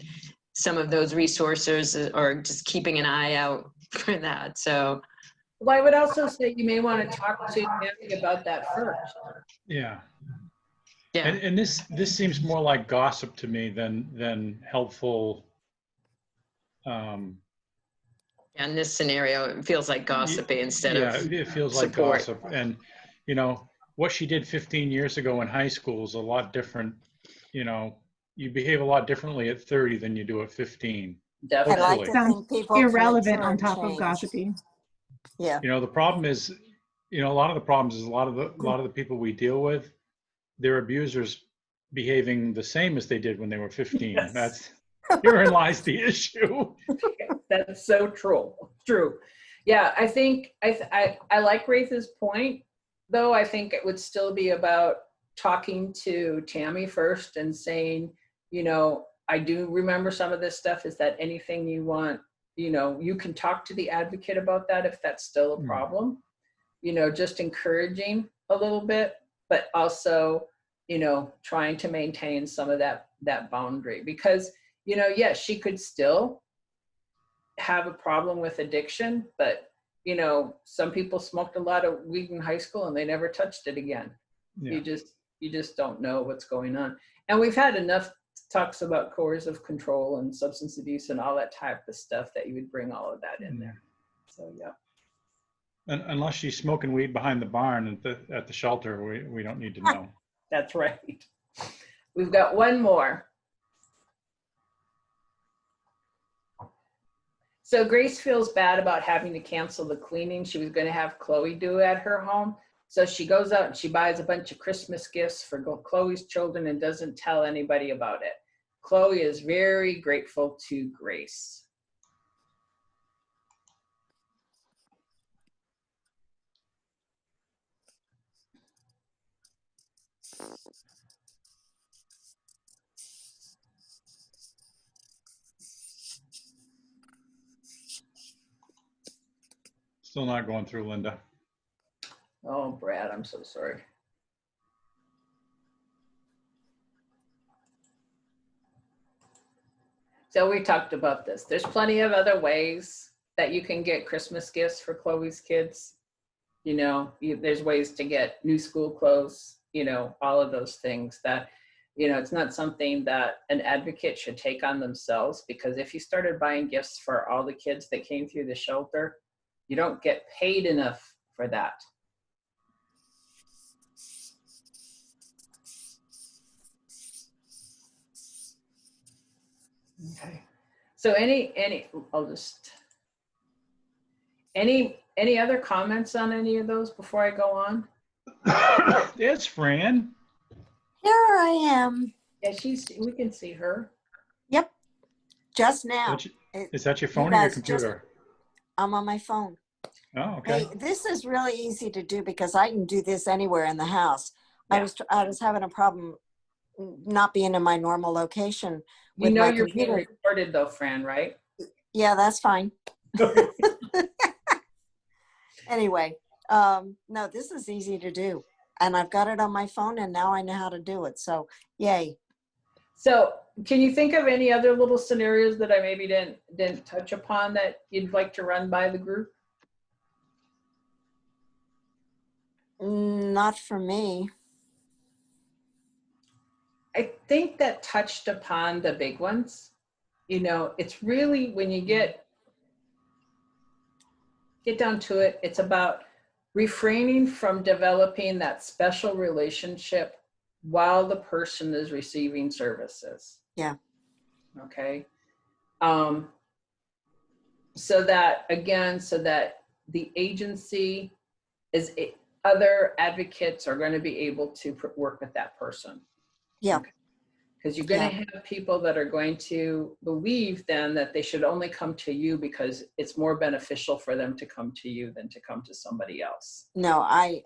Speaker 2: some of those resources or just keeping an eye out for that. So
Speaker 1: Well, I would also say you may want to talk to Tammy about that first.
Speaker 8: Yeah.
Speaker 2: Yeah.
Speaker 8: And this seems more like gossip to me than helpful.
Speaker 2: In this scenario, it feels like gossipy instead
Speaker 8: Yeah,
Speaker 2: of
Speaker 8: it feels like
Speaker 2: support.
Speaker 8: gossip. And, you know, what she did 15 years ago in high school is a lot different. You know, you behave a lot differently at 30 than you do at 15.
Speaker 9: I like
Speaker 1: Definitely.
Speaker 9: to
Speaker 8: Hopefully.
Speaker 9: think people can
Speaker 10: Irrelevant
Speaker 9: mature
Speaker 10: on
Speaker 9: and
Speaker 10: top of
Speaker 9: change.
Speaker 10: gossipy.
Speaker 9: Yeah.
Speaker 8: You know, the problem is, you know, a lot of the problems is a lot of the people we deal with, their abusers behaving the same as they did when they were 15.
Speaker 1: Yes.
Speaker 8: That's herein lies the issue.
Speaker 1: That's so true. True. Yeah, I think I like Raith's point, though. I think it would still be about talking to Tammy first and saying, you know, I do remember some of this stuff. Is that anything you want? You know, you can talk to the advocate about that if that's still a problem. You know, just encouraging a little bit, but also, you know, trying to maintain some of that boundary, because, you know, yes, she could still have a problem with addiction, but, you know, some people smoked a lot of weed in high school and they never touched it again.
Speaker 8: Yeah.
Speaker 1: You just don't know what's going on. And we've had enough talks about coercive control and substance abuse and all that type of stuff that you would bring all of that in there. So yeah.
Speaker 8: And unless she's smoking weed behind the barn at the shelter, we don't need to know.
Speaker 1: That's right. We've got one more. So Grace feels bad about having to cancel the cleaning she was going to have Chloe do at her home. So she goes out and she buys a bunch of Christmas gifts for Chloe's children and doesn't tell anybody about it. Chloe is very grateful to Grace.
Speaker 8: Still not going through, Linda.
Speaker 1: Oh, Brad, I'm so sorry. So we talked about this. There's plenty of other ways that you can get Christmas gifts for Chloe's kids. You know, there's ways to get new school clothes, you know, all of those things that, you know, it's not something that an advocate should take on themselves, because if you started buying gifts for all the kids that came through the shelter, you don't get paid enough for that. Okay. So any other comments on any of those before I go on?
Speaker 8: It's Fran.
Speaker 9: Here I am.
Speaker 1: Yeah, we can see her.
Speaker 9: Yep. Just now.
Speaker 8: Is that your phone or your
Speaker 9: guys
Speaker 8: computer?
Speaker 9: I'm on my phone.
Speaker 8: Oh, okay.
Speaker 9: Hey, this is really easy to do because I can do this anywhere in the house.
Speaker 1: Yeah.
Speaker 9: I was having a problem not being in my normal location.
Speaker 1: You know
Speaker 9: my
Speaker 1: you're being
Speaker 9: computer.
Speaker 1: recorded though, Fran, right?
Speaker 9: Yeah, that's fine. Anyway, no, this is easy to do. And I've got it on my phone and now I know how to do it. So yay.
Speaker 1: So can you think of any other little scenarios that I maybe didn't touch upon that you'd like to run by the group?
Speaker 9: Not for me.
Speaker 1: I think that touched upon the big ones. You know, it's really, when you get down to it, it's about refraining from developing that special relationship while the person is receiving services.
Speaker 9: Yeah.
Speaker 1: Okay. So that the agency other advocates are going to be able to work with that person.
Speaker 9: Yeah.
Speaker 1: Okay. Because you're going to have people that are going to believe then that they should only come to you because it's more beneficial for them to come to you than to come to somebody else.
Speaker 9: No, I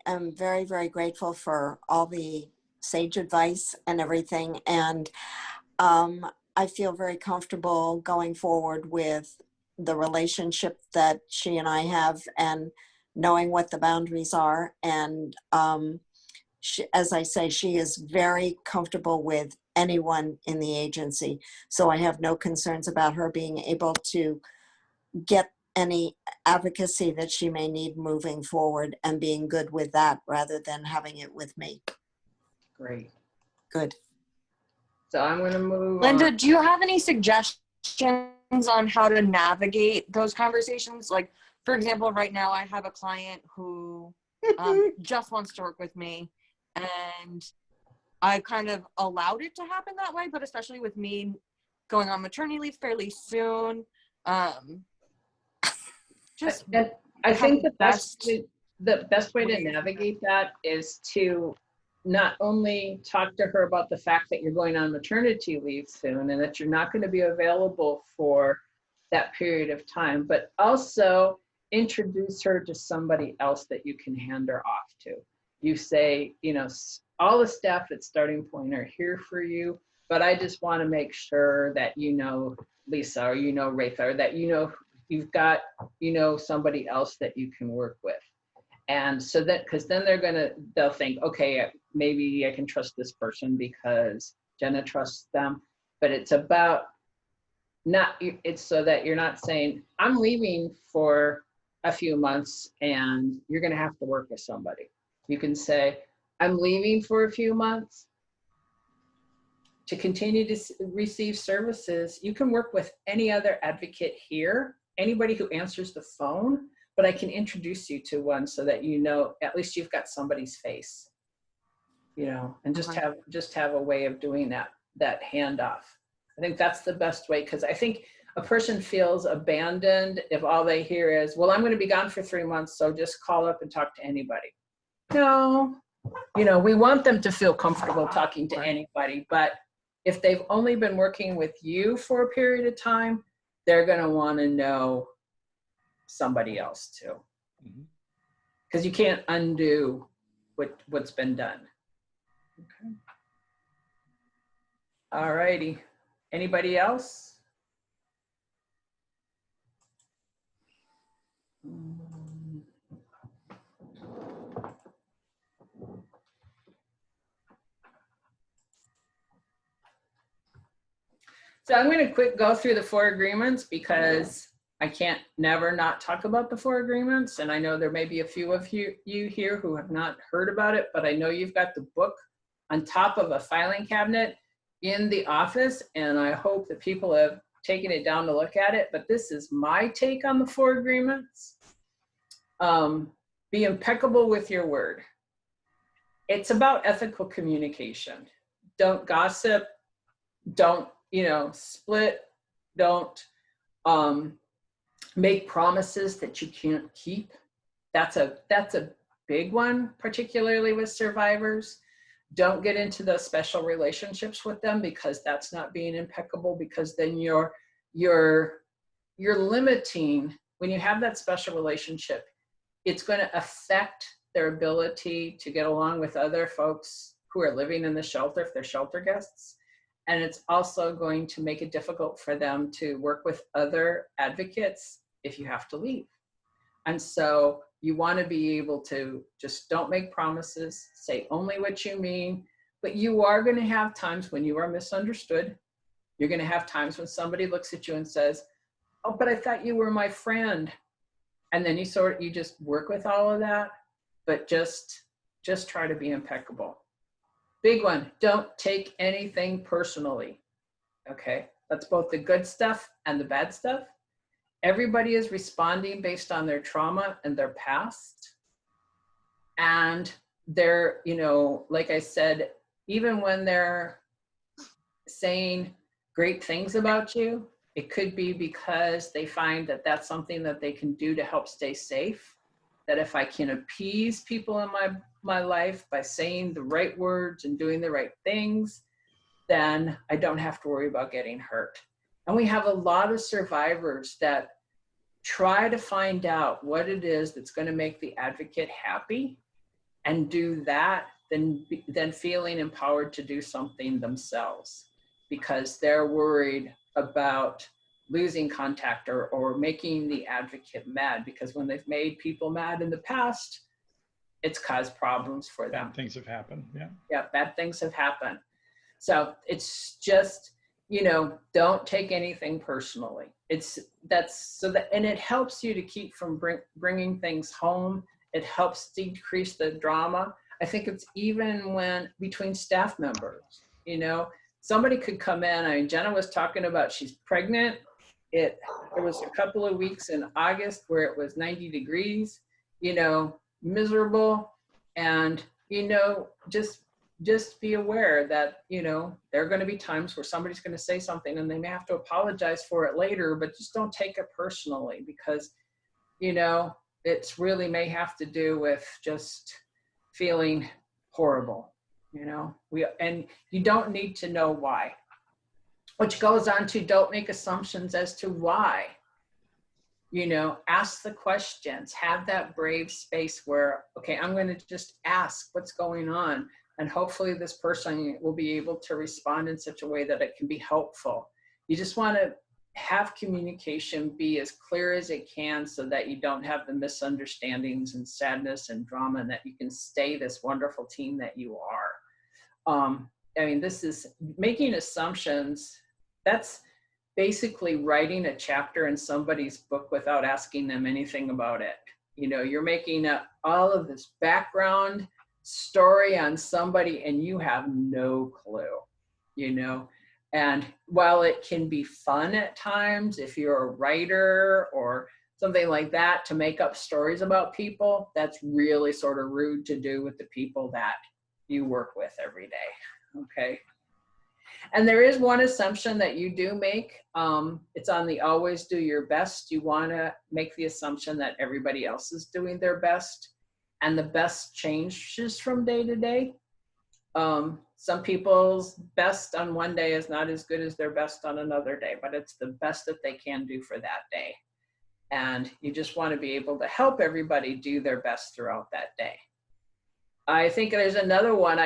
Speaker 9: am very, very grateful for all the sage advice and everything. And I feel very comfortable going forward with the relationship that she and I have and knowing what the boundaries are. And she, as I say, she is very comfortable with anyone in the agency. So I have no concerns about her being able to get any advocacy that she may need moving forward and being good with that rather than having it with me.
Speaker 1: Great.
Speaker 9: Good.
Speaker 1: So I'm going to move
Speaker 7: Linda,
Speaker 1: on.
Speaker 7: do you have any suggestions on how to navigate those conversations? Like, for example, right now I have a client who just wants to work with me, and I kind of allowed it to happen that way, but especially with me going on maternity leave fairly soon, just
Speaker 1: And I think the
Speaker 7: best-
Speaker 1: best way to navigate that is to not only talk to her about the fact that you're going on maternity leave soon and that you're not going to be available for that period of time, but also introduce her to somebody else that you can hand her off to. You say, you know, all the staff at Starting Point are here for you, but I just want to make sure that you know Lisa, or you know Ratha, or that you know you've got, you know, somebody else that you can work with. And so that, because then they'll think, okay, maybe I can trust this person because Jenna trusts them. But it's about it's so that you're not saying, I'm leaving for a few months and you're going to have to work with somebody. You can say, I'm leaving for a few months to continue to receive services. You can work with any other advocate here, anybody who answers the phone, but I can introduce you to one so that you know, at least you've got somebody's face, you know, and just have a way of doing that handoff. I think that's the best way, because I think a person feels abandoned if all they hear is, well, I'm going to be gone for 3 months, so just call up and talk to anybody. No, you know, we want them to feel comfortable talking to anybody, but if they've only been working with you for a period of time, they're going to want to know somebody else too. Because you can't undo what's been done. Okay. All righty. Anybody else? So I'm going to go through the 4 agreements because I can't never not talk about the 4 agreements. And I know there may be a few of you here who have not heard about it, but I know you've got the book on top of a filing cabinet in the office. And I hope that people have taken it down to look at it. But this is my take on the 4 agreements. Be impeccable with your word. It's about ethical communication. Don't gossip. Don't, you know, split. Don't make promises that you can't keep. That's a big one, particularly with survivors. Don't get into those special relationships with them, because that's not being impeccable, because then you're limiting. When you have that special relationship, it's going to affect their ability to get along with other folks who are living in the shelter if they're shelter guests. And it's also going to make it difficult for them to work with other advocates if you have to leave. And so you want to be able to just don't make promises, say only what you mean, but you are going to have times when you are misunderstood. You're going to have times when somebody looks at you and says, oh, but I thought you were my friend. And then you just work with all of that, but just try to be impeccable. Big one, don't take anything personally, okay? That's both the good stuff and the bad stuff. Everybody is responding based on their trauma and their past. And they're, you know, like I said, even when they're saying great things about you, it could be because they find that that's something that they can do to help stay safe. That if I can appease people in my life by saying the right words and doing the right things, then I don't have to worry about getting hurt. And we have a lot of survivors that try to find out what it is that's going to make the advocate happy and do that, then feeling empowered to do something themselves, because they're worried about losing contact or making the advocate mad, because when they've made people mad in the past, it's caused problems for them.
Speaker 8: Bad things have happened, yeah.
Speaker 1: Yeah, bad things have happened. So it's just, you know, don't take anything personally. that's so that, and it helps you to keep from bringing things home. It helps decrease the drama. I think it's even when between staff members, you know, somebody could come in. I mean, Jenna was talking about she's pregnant. There was a couple of weeks in August where it was 90 degrees, you know, miserable. And, you know, just be aware that, you know, there are going to be times where somebody's going to say something and they may have to apologize for it later, but just don't take it personally, because, you know, it's really may have to do with just feeling horrible, you know. And you don't need to know why, which goes on to don't make assumptions as to why. You know, ask the questions, have that brave space where, okay, I'm going to just ask what's going on. And hopefully this person will be able to respond in such a way that it can be helpful. You just want to have communication be as clear as it can so that you don't have the misunderstandings and sadness and drama, and that you can stay this wonderful team that you are. I mean, this is making assumptions. That's basically writing a chapter in somebody's book without asking them anything about it. You know, you're making up all of this background story on somebody and you have no clue, you know. And while it can be fun at times, if you're a writer or something like that, to make up stories about people, that's really sort of rude to do with the people that you work with every day, okay? And there is one assumption that you do make. It's on the always do your best. You want to make the assumption that everybody else is doing their best, and the best changes from day to day. Some people's best on one day is not as good as their best on another day, but it's the best that they can do for that day. And you just want to be able to help everybody do their best throughout that day. I think there's another one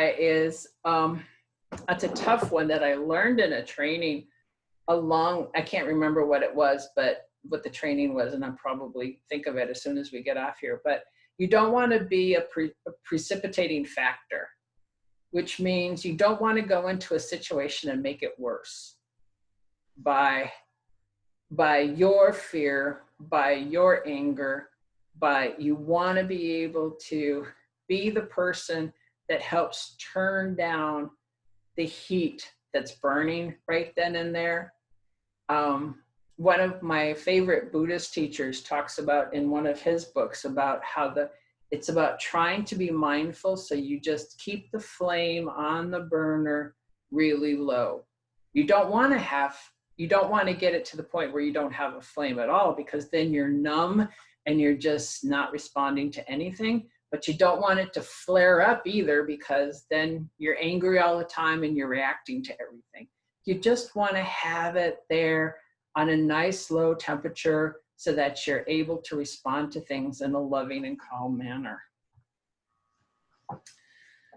Speaker 1: that's a tough one that I learned in a training I can't remember what it was, but what the training was, and I'll probably think of it as soon as we get off here. But you don't want to be a precipitating factor, which means you don't want to go into a situation and make it worse by your fear, by your anger, you want to be able to be the person that helps turn down the heat that's burning right then and there. One of my favorite Buddhist teachers talks about in one of his books about how it's about trying to be mindful, so you just keep the flame on the burner really low. You don't want to get it to the point where you don't have a flame at all, because then you're numb and you're just not responding to anything. But you don't want it to flare up either, because then you're angry all the time and you're reacting to everything. You just want to have it there on a nice low temperature so that you're able to respond to things in a loving and calm manner.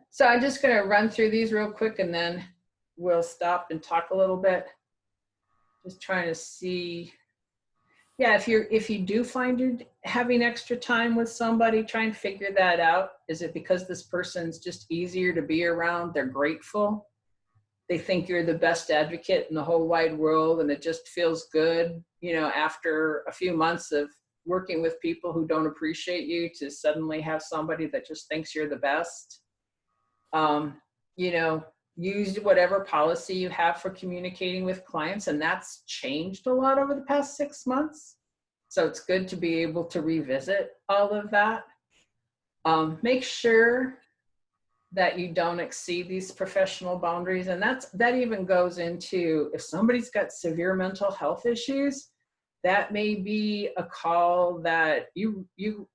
Speaker 1: So I'm just going to run through these real quick and then we'll stop and talk a little bit. Just trying to see. Yeah, if you do find you're having extra time with somebody, try and figure that out. Is it because this person's just easier to be around? They're grateful. They think you're the best advocate in the whole wide world, and it just feels good, you know, after a few months of working with people who don't appreciate you, to suddenly have somebody that just thinks you're the best. You know, use whatever policy you have for communicating with clients, and that's changed a lot over the past 6 months. So it's good to be able to revisit all of that. Make sure that you don't exceed these professional boundaries, and that even goes into if somebody's got severe mental health issues, that may be a call that you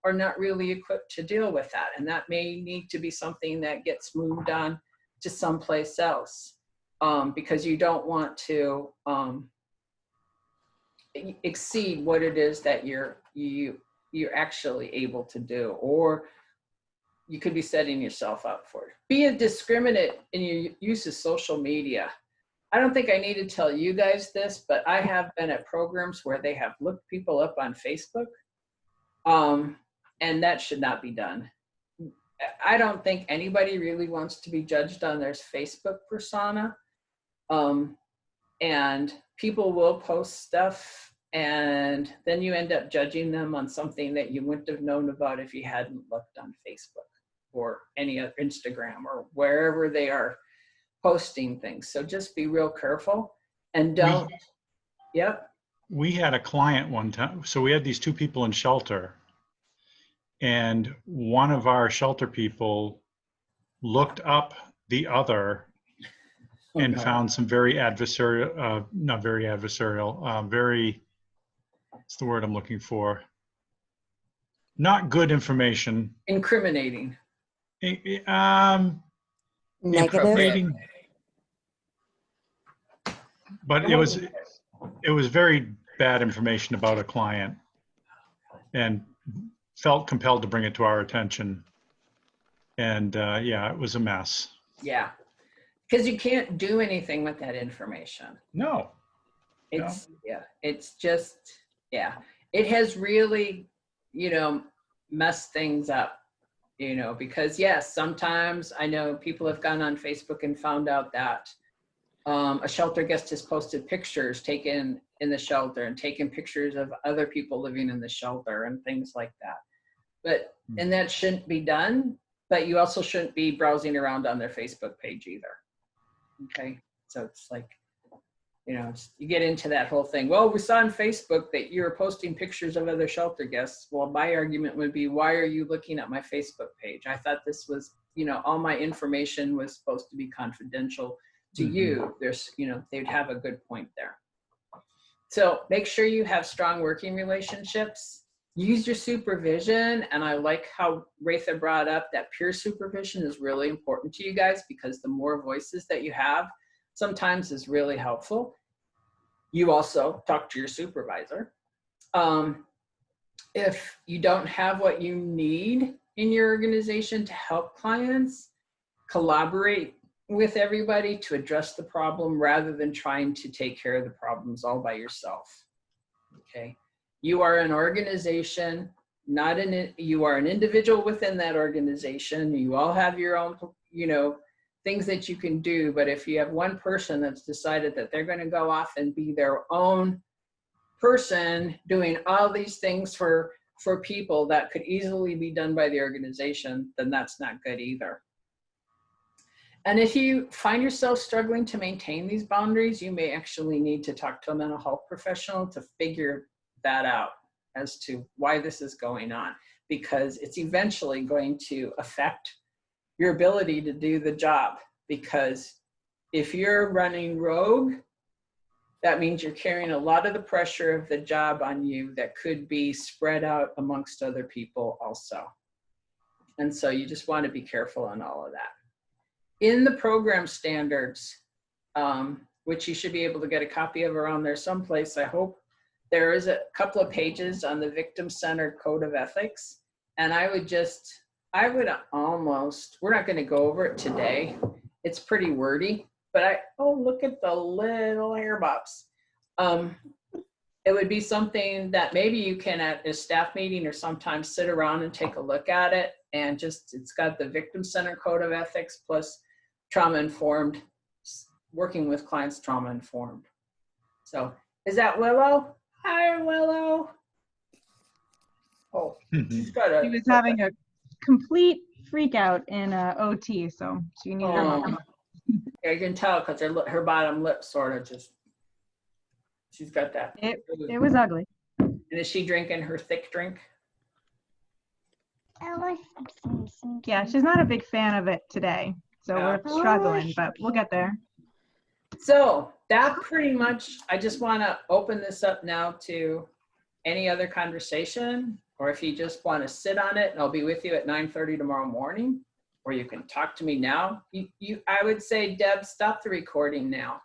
Speaker 1: are not really equipped to deal with that, and that may need to be something that gets moved on to someplace else, because you don't want to exceed what it is that you're actually able to do, or you could be setting yourself up for it. Be discriminate in your use of social media. I don't think I need to tell you guys this, but I have been at programs where they have looked people up on Facebook, and that should not be done. I don't think anybody really wants to be judged on their Facebook persona, and people will post stuff And then you end up judging them on something that you wouldn't have known about if you hadn't looked on Facebook or any other Instagram or wherever they are posting things. So just be real careful and don't, yep.
Speaker 8: We had a client one time. So we had these two people in shelter, and one of our shelter people looked up the other and found some very adversarial, not very adversarial, very, what's the word I'm looking for? Not good information.
Speaker 1: Incriminating.
Speaker 9: Negative.
Speaker 8: Incriminating. But it was very bad information about a client, and felt compelled to bring it to our attention. And yeah, it was a mess.
Speaker 1: Yeah. Because you can't do anything with that information.
Speaker 8: No.
Speaker 1: It's, yeah, it's just, yeah. It has really, you know, messed things up, you know, because yes, sometimes I know people have gone on Facebook and found out that a shelter guest has posted pictures taken in the shelter and taken pictures of other people living in the shelter and things like that. But, and that shouldn't be done, but you also shouldn't be browsing around on their Facebook page either. Okay, so it's like, you know, you get into that whole thing. Well, we saw on Facebook that you're posting pictures of other shelter guests. Well, my argument would be, why are you looking at my Facebook page? I thought this was, you know, all my information was supposed to be confidential to you. There's, you know, they'd have a good point there. So make sure you have strong working relationships. Use your supervision, and I like how Retha brought up that peer supervision is really important to you guys, because the more voices that you have sometimes is really helpful. You also talk to your supervisor. If you don't have what you need in your organization to help clients, collaborate with everybody to address the problem rather than trying to take care of the problems all by yourself. Okay. You are an organization, not you are an individual within that organization. You all have your own, you know, things that you can do. But if you have one person that's decided that they're going to go off and be their own person doing all these things for people that could easily be done by the organization, then that's not good either. And if you find yourself struggling to maintain these boundaries, you may actually need to talk to a mental health professional to figure that out as to why this is going on, because it's eventually going to affect your ability to do the job. Because if you're running rogue, that means you're carrying a lot of the pressure of the job on you that could be spread out amongst other people also. And so you just want to be careful on all of that. In the program standards, which you should be able to get a copy of around there someplace, I hope, there is a couple of pages on the victim-centered code of ethics. And I would almost, we're not going to go over it today. It's pretty wordy, but oh, look at the little hair bops. It would be something that maybe you can at a staff meeting or sometimes sit around and take a look at it, and just, it's got the victim-centered code of ethics plus trauma-informed, working with clients trauma-informed. So is that Willow? Hi, Willow. Oh, she's got a.
Speaker 3: She was having a complete freak out in OT, so she needed her mom.
Speaker 1: Yeah, you can tell because her bottom lip sort of just, she's got that.
Speaker 3: It was ugly.
Speaker 1: And is she drinking her thick drink?
Speaker 3: Yeah, she's not a big fan of it today, so we're struggling, but we'll get there.
Speaker 1: So that pretty much, I just want to open this up now to any other conversation, or if you just want to sit on it, and I'll be with you at 9:30 tomorrow morning, or you can talk to me now. I would say, Deb, stop the recording now.